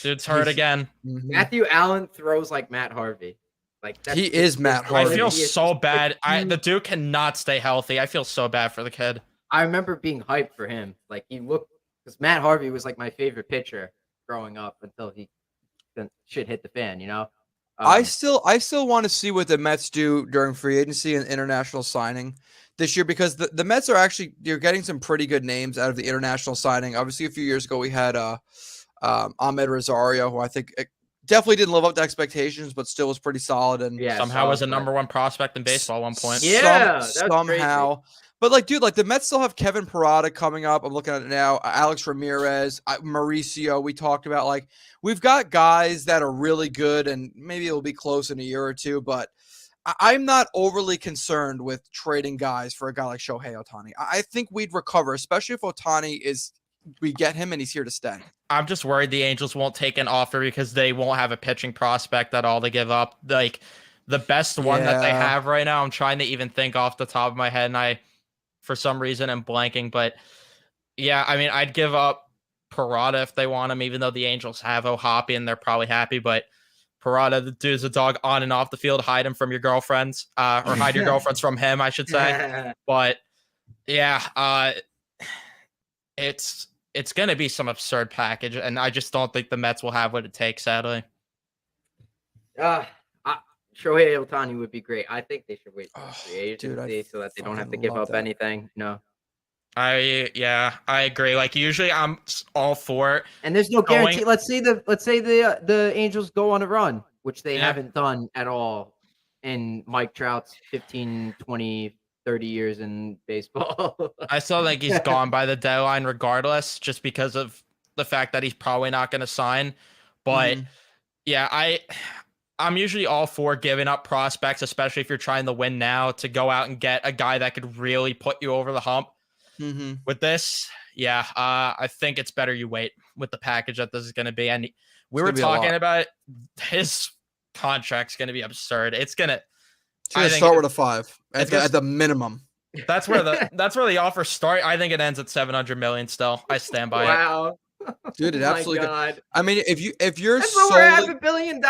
Dude's hurt again. Matthew Allen throws like Matt Harvey. Like He is Matt I Harvey. feel He is so just, bad. like, The dude cannot stay healthy. I feel so bad for the kid. I remember being hyped for him. Like he looked, because Matt Harvey was like my favorite pitcher growing up until shit hit the fan. You know. I still want to see what the Mets do during free agency and international signing this year, because the Mets are actually, you're getting some pretty good names out of the international signing. Obviously, a few years ago we had Ahmed Rosario, who I think definitely didn't live up to expectations, but still was pretty solid and Somehow was a number one prospect in baseball at one point. Yeah, that's somehow. But like, dude, like the Mets still have Kevin Parada coming up. I'm looking at it now. Alex Ramirez, Mauricio. We talked about, like, we've got guys that are really good, and maybe it'll be close in a year or two. But I'm not overly concerned with trading guys for a guy like Shohei Ohtani. I think we'd recover, especially if we get him and he's here to stay. I'm just worried the Angels won't take an offer because they won't have a pitching prospect at all to give up. Like the best one that they have right now, I'm trying to even think off the top of my head, and I, for some reason, am blanking. But yeah, I mean, I'd give up Parada if they want him, even though the Angels have O'Hoppe and they're probably happy. But Parada, the dude's a dog on and off the field. Hide him from your girlfriends, or hide your girlfriends from him, I should say. But yeah, it's going to be some absurd package, and I just don't think the Mets will have what it takes, sadly. Shohei Ohtani would be great. I think they should wait for free agency so that they don't have to give up anything. No. I agree. Like usually I'm all for it. And there's no guarantee. Let's say the Angels go on a run, which they haven't done at all in Mike Trout's 15, 20, 30 years in baseball. I still think he's gone by the deadline regardless, just because of the fact that he's probably not going to sign. But yeah, I'm usually all for giving up prospects, especially if you're trying to win now, to go out and get a guy that could really put you over the hump. With this, I think it's better you wait with the package that this is going to be. And we were talking about his contract's going to be absurd. It's going to start with a 5 at the minimum. That's where the offers start. I think it ends at $700 million. Still, I stand by it. Wow, dude, it absolutely. I mean, if you're that's what we're at $1 billion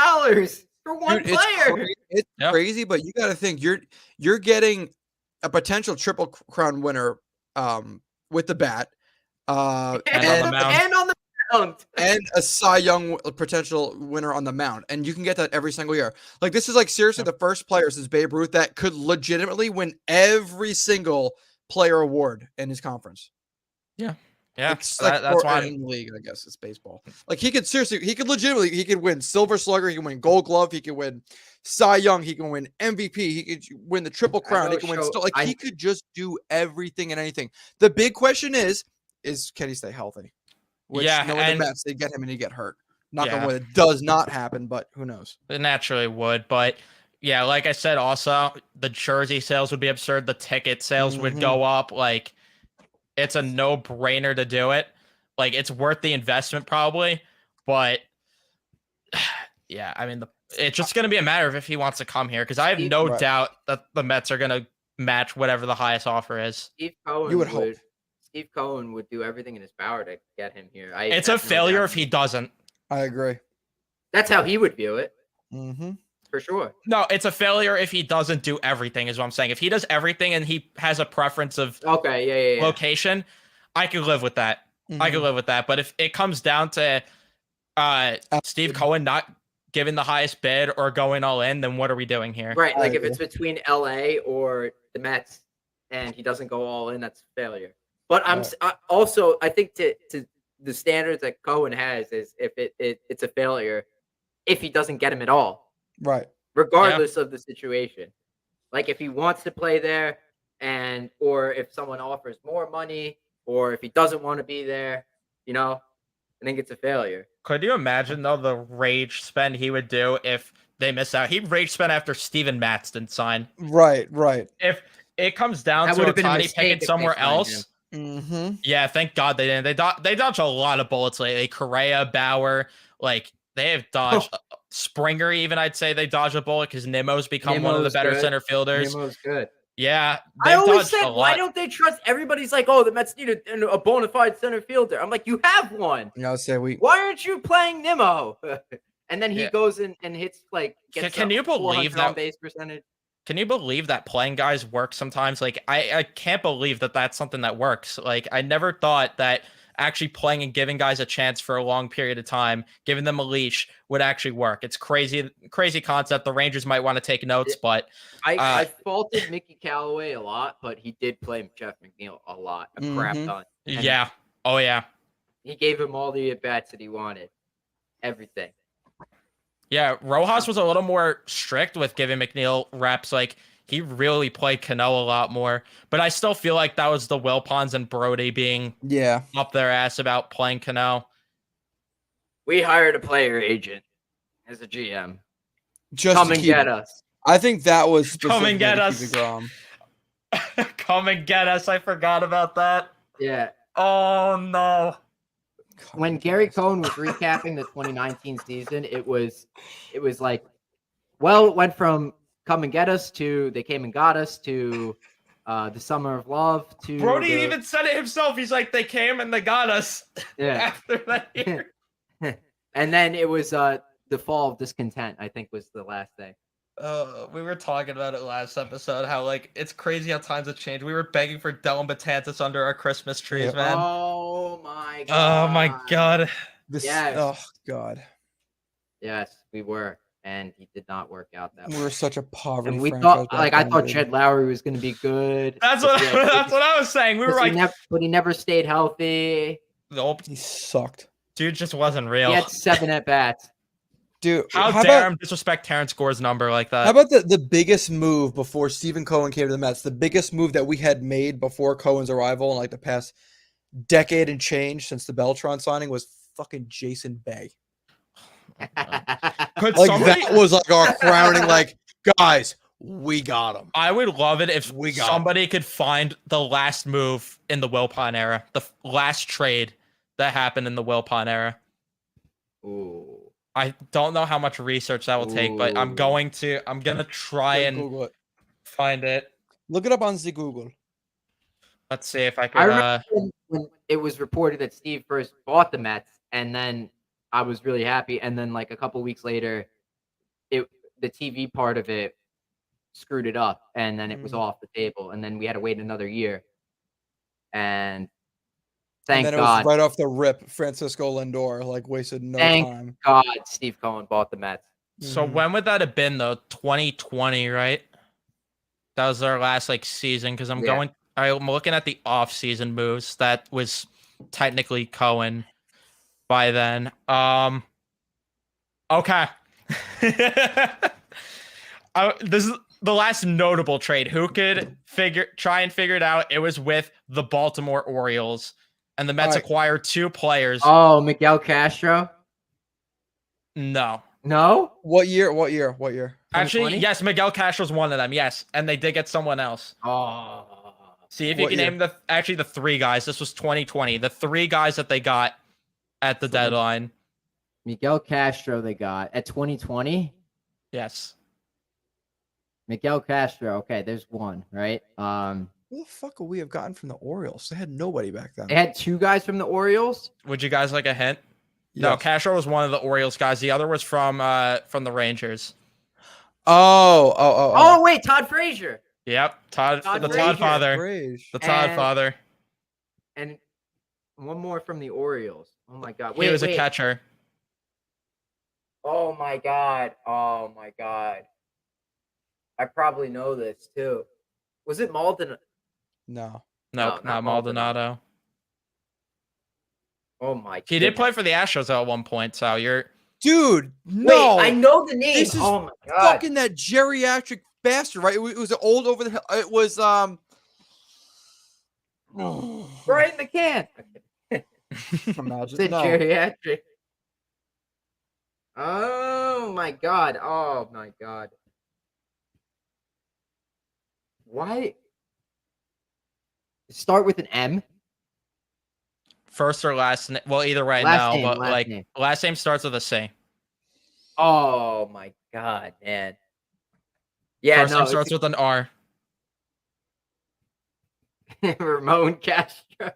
for one player. It's crazy, but you got to think you're getting a potential Triple Crown winner with the bat, and on the mound, and a Cy Young potential winner on the mound, and you can get that every single year. Like this is like seriously the first player since Babe Ruth that could legitimately win every single player award in his conference. Yeah. That's why in the league. I guess it's baseball. Like he could win Silver Slugger, he can win Gold Glove, he can win Cy Young, he can win MVP, he could win the Triple Crown, he can win he could just do everything and anything. The big question is can he stay healthy? Which knowing the Mets, they get him and he get hurt. Knock on wood, it does not happen, but who knows? It naturally would, but yeah, like I said, also the jersey sales would be absurd. The ticket sales would go up. Like it's a no-brainer to do it. Like it's worth the investment probably, but yeah, I mean it's just going to be a matter of if he wants to come here, because I have no doubt that the Mets are going to match whatever the highest offer is. Steve Cohen would do everything in his power to get him here. It's a failure if he doesn't. I agree. That's how he would view it. For sure. No, it's a failure if he doesn't do everything, is what I'm saying. If he does everything and he has a preference of location, I could live with that. I could live with that. But if it comes down to Steve Cohen not giving the highest bid or going all in, then what are we doing here? Right. Like if it's between LA or the Mets and he doesn't go all in, that's a failure. But I think to the standards that Cohen has is if it's a failure if he doesn't get him at all. Right. Regardless of the situation. Like if he wants to play there or if someone offers more money or if he doesn't want to be there, I think it's a failure. Could you imagine though the rage spend he would do if they miss out? He'd rage spend after Steven Matz didn't sign. Right. If it comes down to Ohtani picking somewhere else. Yeah, thank God they didn't. They dodged a lot of bullets lately. Correa, Bauer, like they have dodged Springer. Even I'd say they dodged a bullet because Nimmo's become one of the better center fielders. Nimmo's good. Yeah, I always said, why don't they trust? Everybody's like, oh, the Mets need a bona fide center fielder. I'm like, you have one. I'll say why aren't you playing Nimmo? And then he goes in and hits like. Can you believe that base percentage? Can you believe that playing guys work sometimes? Like, I can't believe that that's something that works. Like, I never thought that actually playing and giving guys a chance for a long period of time, giving them a leash would actually work. It's crazy concept. The Rangers might want to take notes, but I faulted Mickey Callaway a lot, but he did play Jeff McNeil a lot, a crap ton. Yeah. Oh yeah. He gave him all the at-bats that he wanted. Everything. Yeah, Rojas was a little more strict with giving McNeil reps. Like, he really played Cano a lot more. But I still feel like that was the Wilpons and Brody being up their ass about playing Cano. We hired a player agent as a GM. Just come and get us. I think that was Come and specifically get to us. keep DeGrom. Come and get us. I forgot about that. Yeah. Oh no. When Gary Cohn was recapping the 2019 season, it was like, well, it went from come and get us to they came and got us to the summer of love to Brody the, even said it himself. He's like, they came and they got us yeah. after that year. And then it was the fall of discontent, I think was the last day. We were talking about it last episode, how like it's crazy how times have changed. We were begging for Dylan Betances under our Christmas trees, Yeah. man. Oh my god. Oh my god. This, Yes. Oh god. Yes, we were. And he did not work out that We way. were such a poverty And we franchise thought, back like, I then, thought dude. Jed Lowry was going to be good. That's but what yeah, that's what I was saying. We were like, but he never stayed healthy. nope, He sucked. dude just wasn't He real. had 7 at bats. Dude, How how dare about him disrespect Terrence Gore's number like that? how about the biggest move before Stephen Cohen came to the Mets? The biggest move that we had made before Cohen's arrival in like the past decade and change since the Beltran signing was fucking Jason Bay. Could Like somebody? that was like our crowning. Like, guys, we got him. I would love it if We got somebody could find the last move in the Wilpon era, the last trade that happened in the Wilpon era. Ooh. I don't know how much research that will take, but I'm Ooh. gonna try and Google it. find it. Look it up on the Google. Let's see if I I can. remember when it was reported that Steve first bought the Mets, and then I was really happy. And then, like, a couple weeks later, the TV part of it screwed it up, and then it was off the table. And then we had to wait another year. And thank And then God, it was right off the rip. Francisco Lindor like wasted no Thank time. God, Steve Cohen bought the Mets. So Mhm. when would that have been though? 2020, right? That was our last like season because I'm Yeah. I'm looking at the off-season moves. That was technically Cohen by then. Okay. This is the last notable trade. Who could try and figure it out? It was with the Baltimore Orioles, and the Mets All right. acquired 2 players. Oh, Miguel Castro? No. No? What year? Actually, 2020? yes, Miguel Castro's one of them. Yes, and they did get someone else. Oh. See if you What can year? name the 3 guys. This was 2020. The 3 guys that they got at the deadline. Miguel Castro they got at 2020? Yes. Miguel Castro. Okay, there's one, right? Who the fuck would we have gotten from the Orioles? They had nobody back then. They had 2 guys from the Orioles. Would you guys like a hint? No, Yes. Castro was one of the Orioles guys. The other was from the Rangers. Oh, wait, Todd Frazier. Yep, Todd the Frazier. Todd father, Frage. the Todd And- father. And one more from the Orioles. Oh my God. He was a catcher. Oh my God. Oh my God. I probably know this too. Was it Malden? No. No, not not Maldonado. Oh my. He did play for the Astros at one point, so you're. Dude, Wait, no. I know the name. This is Oh my God. fucking that geriatric bastard, right? It was an old over the hill. It was Right in the can. Imagine. It's a No. geriatric. Oh my God. Oh my God. Why? Start with an M. First or last name? Well, either way, Last no. name, But last like name. last name starts with a C. Oh my God, man. Yeah, First no, name starts with an R. Ramon Castro.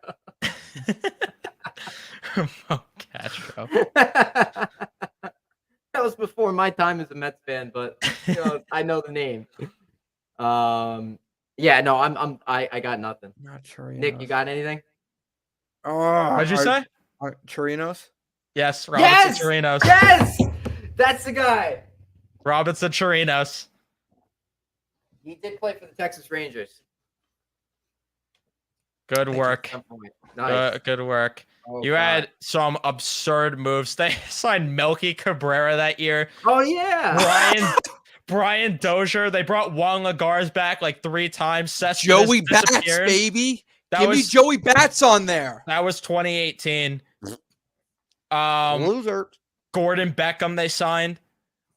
Ramon Castro. That was before my time as a Mets fan, but you know, I know the name. Yeah, no, I got nothing. Not Chirinos. Nick, you got anything? What'd you say? Chirinos? Yes, Robinson Yes! Chirinos. Yes, that's the guy. Robinson Chirinos. He did play for the Texas Rangers. Good work. At some point. Nice. Good work. Oh, You God. had some absurd moves. They signed Melky Cabrera that year. Oh yeah. Brian Dozier. They brought Juan Lagares back like 3 times. Cespedes Joey Bats, disappeared. baby. That Give me was Joey Bats on there. that was 2018. Loser. Gordon Beckham they signed.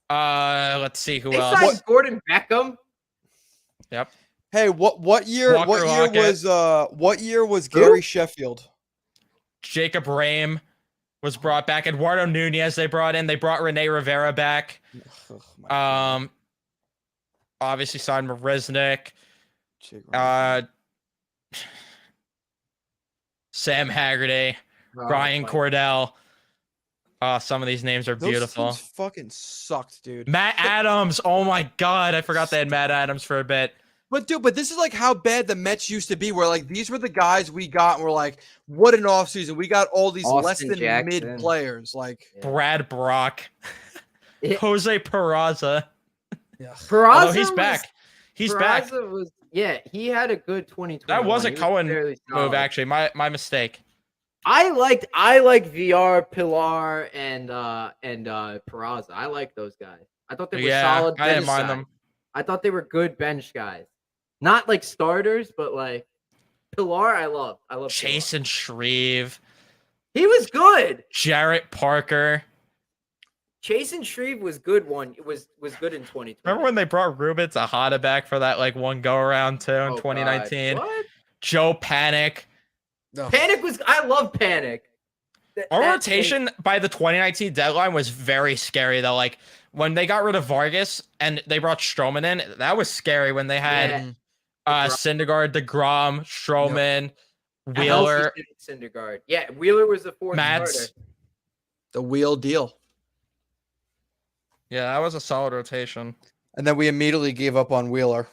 Let's see who They else. signed Gordon Beckham. Yep. Hey, what year Walker what year was Who? Gary Sheffield? Jacob Rame was brought back. Eduardo Nunez they brought in. They brought Rene Rivera back. Oh, my God. Obviously signed Marisnik. Jake Ryan. Sam Haggerty, Oh, Ryan my- Cordell. Some of these names are Those beautiful. teams fucking sucked, dude. Matt Adams. Oh my God, I forgot they had Matt Adams for a bit. But this is like how bad the Mets used to be, where like these were the guys we got and we're like, what an offseason. We got all these less Austin than Jackson. mid players. Like Yeah. Brad Brock, Yeah. Jose Peraza. Peraza Although he's was- back. He's back. Peraza was he had a good 2020. That was a Cohen move, actually. My mistake. I like VR, Pilar, and Peraza. I like those guys. I thought they were solid. I didn't bench mind guys. them. I thought they were good bench guys. Not like starters, but like Pilar, I love. Chase and Shreve, He was good. Jarrett Parker. Chase and Shreve was good It was good in 2020. Remember when they brought Ruben Tejada back for that like one go around too in Oh, 2019? God. What? Joe Panic. no. Panic was. I love Panic. Our That- rotation by the 2019 deadline was very scary though. Like when they got rid of Vargas and they brought Stroman in, that was scary when they had Yeah. Syndergaard, DeGrom, Stroman, A healthy Wheeler, Syndergaard. Yeah, Wheeler was the fourth Mats. starter. The wheel deal. Yeah, that was a solid rotation. And then we immediately gave up on Wheeler.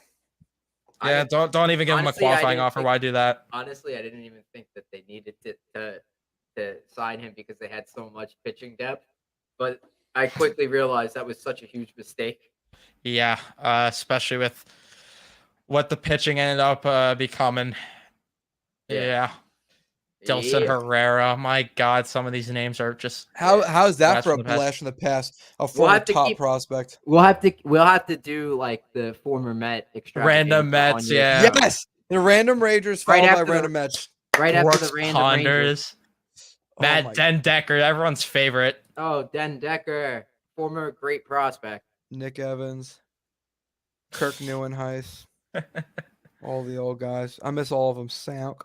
Yeah, don't even give him a honestly, I qualifying didn't offer. think- Why do that? Honestly, I didn't even think that they needed to sign him because they had so much pitching depth. But I quickly realized that was such a huge mistake. Yeah, especially with what the pitching ended up becoming. Yeah. Delson Yeah. Herrera. My God, some of these names are just How's that Blast for a from the past. blast from the past? A We'll former have to top keep- prospect. We'll have to do like the former Met Random extravaganza Mets, on your- yeah. Yes. The random Rangers Right followed by after the- random Mets. right after Brooks the random Rangers. Ponders. Oh Matt my- Den Decker, everyone's favorite. Oh, Den Decker, former great prospect. Nick Evans. Kirk Neuenhuis. All the old guys. I miss all of them. Sank.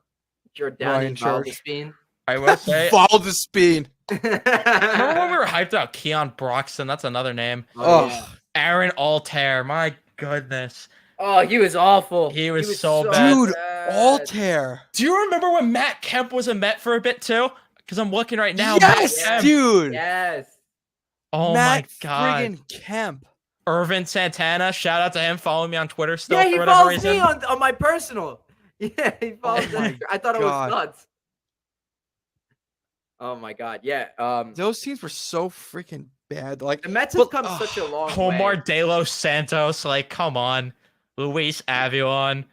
Jordan Ryan Church. Valdespin. I will say. Valdespin. Remember when we were hyped out Keon Broxton? That's another name. Oh, Oh, yeah. Aaron Altair. My goodness. Oh, he was awful. He was so bad. Dude, bad. Altair. Do you remember when Matt Kemp was a Met for a bit too? Because I'm looking right now. Matt Yes, Kemp. dude. Yes. Oh Matt my God. friggin' Kemp. Irvin Santana. Shout out to him. Follow me on Twitter still Yeah, for he whatever follows reason. me on my personal. Yeah, he follows my me. I thought it was God. nuts. Oh my God. Yeah. Those teams were so freaking bad. Like The Mets have but- come such a long Omar way. De Los Santos. Like, come on. Luis Avion.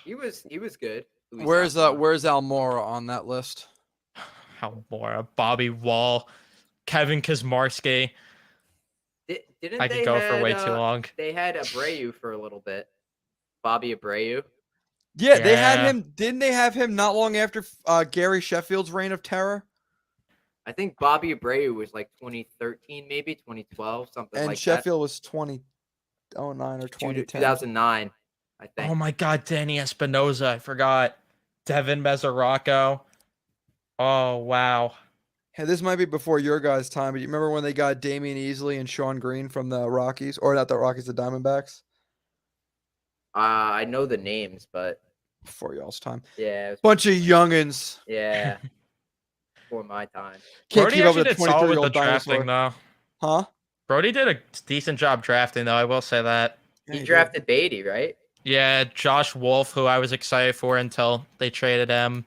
He was good. Luis where's Avion. where's Almora on that list? Almora. Bobby Wall. Kevin Kazmarski. Didn't I they could go for way had, too long. They had Abreu for a little bit. Bobby Abreu. Yeah, they had Yeah. him. Didn't they have him not long after Gary Sheffield's reign of terror? I think Bobby Abreu was like 2013, maybe 2012, something And like Sheffield was 2009 or that. 2010. 2009, I think. Oh my God, Danny Espinoza. I forgot. Devin Mesoraco. Oh, wow. Hey, this might be before your guys' time, but you remember when they got Damian Easley and Sean Green from the Rockies, or not the Rockies, the Diamondbacks? I know the names, but Before y'all's time. yeah, it was- Bunch of youngins. yeah, for my time. Can't Brody keep up actually with a did solid with 23-year-old the drafting, dinosaur. though. Huh? Brody did a decent job drafting, though. I will say that. Yeah, He did. drafted Beatty, right? Yeah, Josh Wolf, who I was excited for until they traded him.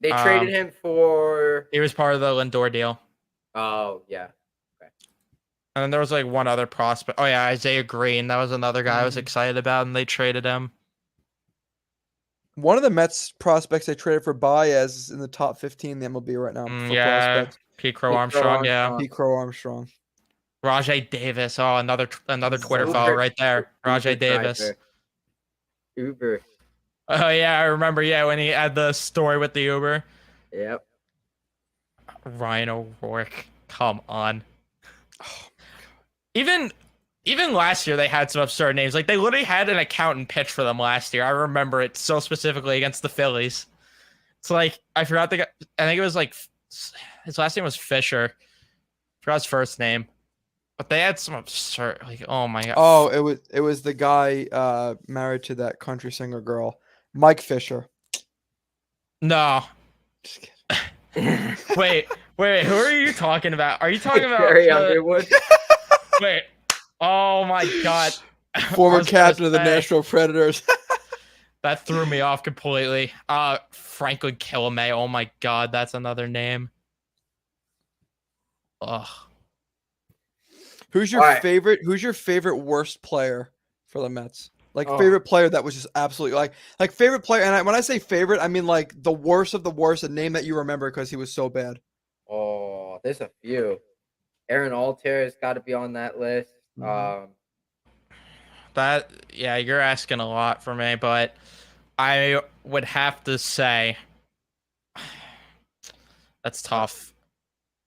They traded Um, him for. He was part of the Lindor deal. Oh yeah, And then there was like one other prospect. Oh, yeah, Isaiah Green. That was another guy I was Mhm. excited about, and they traded him. One of the Mets prospects they traded for Baez is in the top 15 in the MLB right now for Yeah, prospects. Pete Crow Pete Crow Armstrong, yeah. Armstrong. Pete Crow Armstrong. Rajay Davis. Oh, another Twitter Uber- follow right there. Rajay Uber Davis. driver. Uber. Oh, yeah, I remember. Yeah, when he had the story with the Uber. Yep. Ryan O'Rourke. Come on. even last year they had some absurd names. Like they literally had an accountant pitch for them last year. I remember it so specifically against the Phillies. It's like I forgot the guy. I think it was like his last name was Fisher. I forgot his first name. But they had some absurd, like, oh my god. Oh, it was the guy married to that country singer girl, Mike Fisher. No. Just kidding. Wait. Who are you talking about? Are you talking about Carrie Underwood? Wait. Oh my god. Former I was gonna captain of the say, Nashville Predators. That threw me off completely. Franklin Killamay. Oh my god, that's another name. Ugh. Who's your Alright. favorite? Who's your favorite worst player for the Mets? Like Oh. favorite player that was just absolutely like favorite player. And when I say favorite, I mean like the worst of the worst, a name that you remember because he was so bad. Oh, there's a few. Aaron Altair has got to be on that list. Mhm. Yeah, you're asking a lot for me, but I would have to say that's tough.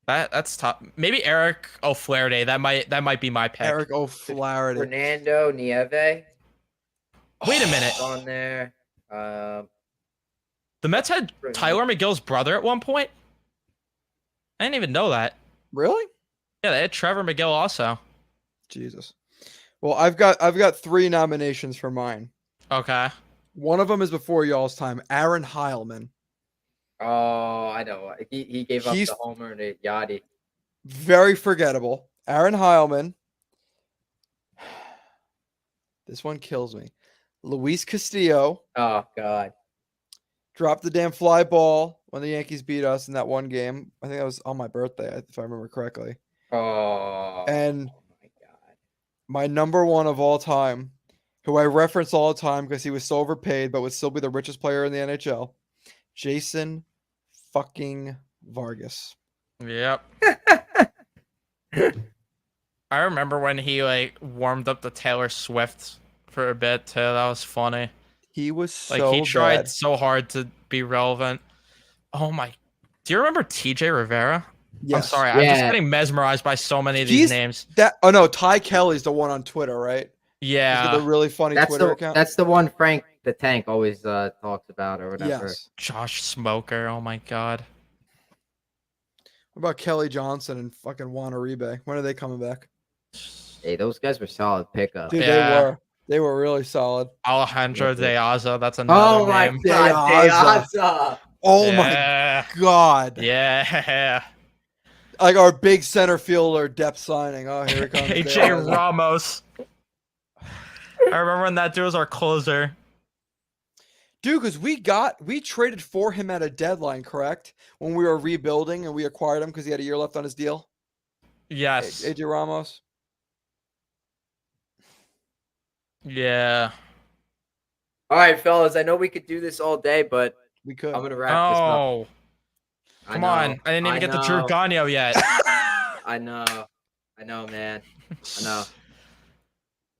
That's tough. Maybe Eric O'Flaherty. That might be my pick. Eric O'Flaherty. Fernando Nieve Wait a minute. on there. The Mets had Tyler McGill's brother at one point. I didn't even know that. Really? Yeah, they had Trevor McGill also. Jesus. Well, I've got 3 nominations for mine. Okay. One of them is before y'all's time. Aaron Heilman. Oh, I know. He gave up He's- the homer to Yachty. Very forgettable. Aaron Heilman. This one kills me. Luis Castillo Oh God. dropped the damn fly ball when the Yankees beat us in that one game. I think that was on my birthday, if I remember correctly. Oh. And oh my God. my number one of all time, who I reference all the time because he was so overpaid, but would still be the richest player in the NHL, Jason fucking Vargas. Yep. I remember when he like warmed up the Taylor Swift for a bit too. That was funny. He was Like so he tried bad. so hard to be relevant. Oh my! Do you remember TJ Rivera? I'm Yes. sorry, I'm just Yeah. getting mesmerized by so many of these He's- names. Oh no, Ty Kelly's the one on Twitter, right? He's got the Yeah, really funny That's Twitter the account. that's the one Frank the Tank always talks about or whatever. Yes. Josh Smoker. Oh my god. What about Kelly Johnson and fucking Juan Uribe? When are they coming back? Hey, those guys were solid pickups. Dude, Yeah. they were really solid. Alejandro Yeah, De Aza. That's another Oh my name. God, De Deaza. Oh my Yeah. god. Yeah. Like our big center fielder depth signing. Oh, here it comes. De AJ Aza. Ramos. I remember when that dude was our closer. Dude, because we traded for him at a deadline, correct? When we were rebuilding and we acquired him because he had a year left on his deal. Yes. AJ Ramos. Yeah. All right, fellas. I know we could do this all day, but We could. I'm gonna wrap this up. Oh, I come know, on. I didn't even get to Drew know, Gagno yet. I know, man. I know.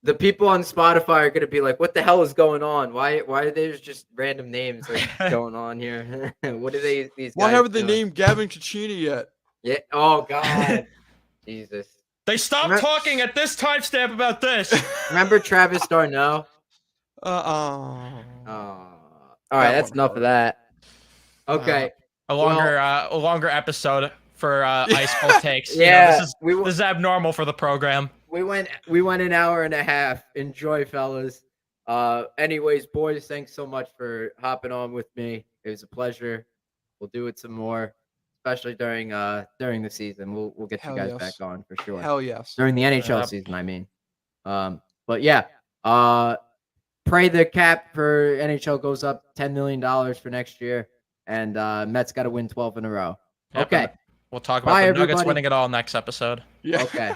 The people on Spotify are gonna be like, "What the hell is going on? Why are there just random names like, going on here? What are these guys Why haven't they doing?" named Gavin Cecchini yet? Yeah. Oh God. Jesus. They stopped Remem- talking at this timestamp about this. Remember Travis Darno? Oh. All right, that's enough of that. Okay. A longer episode for Ice Cold Takes. You know, Yeah. this is abnormal for the program. We went an hour and a half. Enjoy, fellas. Anyways, boys, thanks so much for hopping on with me. It was a pleasure. We'll do it some more, especially during the season. We'll get Hell you guys yes. back on for sure. Hell yes. During the NHL Yep. season, I mean. But yeah, pray the cap for NHL goes up $10 million for next year, and Mets got to win 12 in a row. Yep, Okay. and we'll talk about Bye, the Nuggets everybody. winning it all next episode. Yeah. Okay.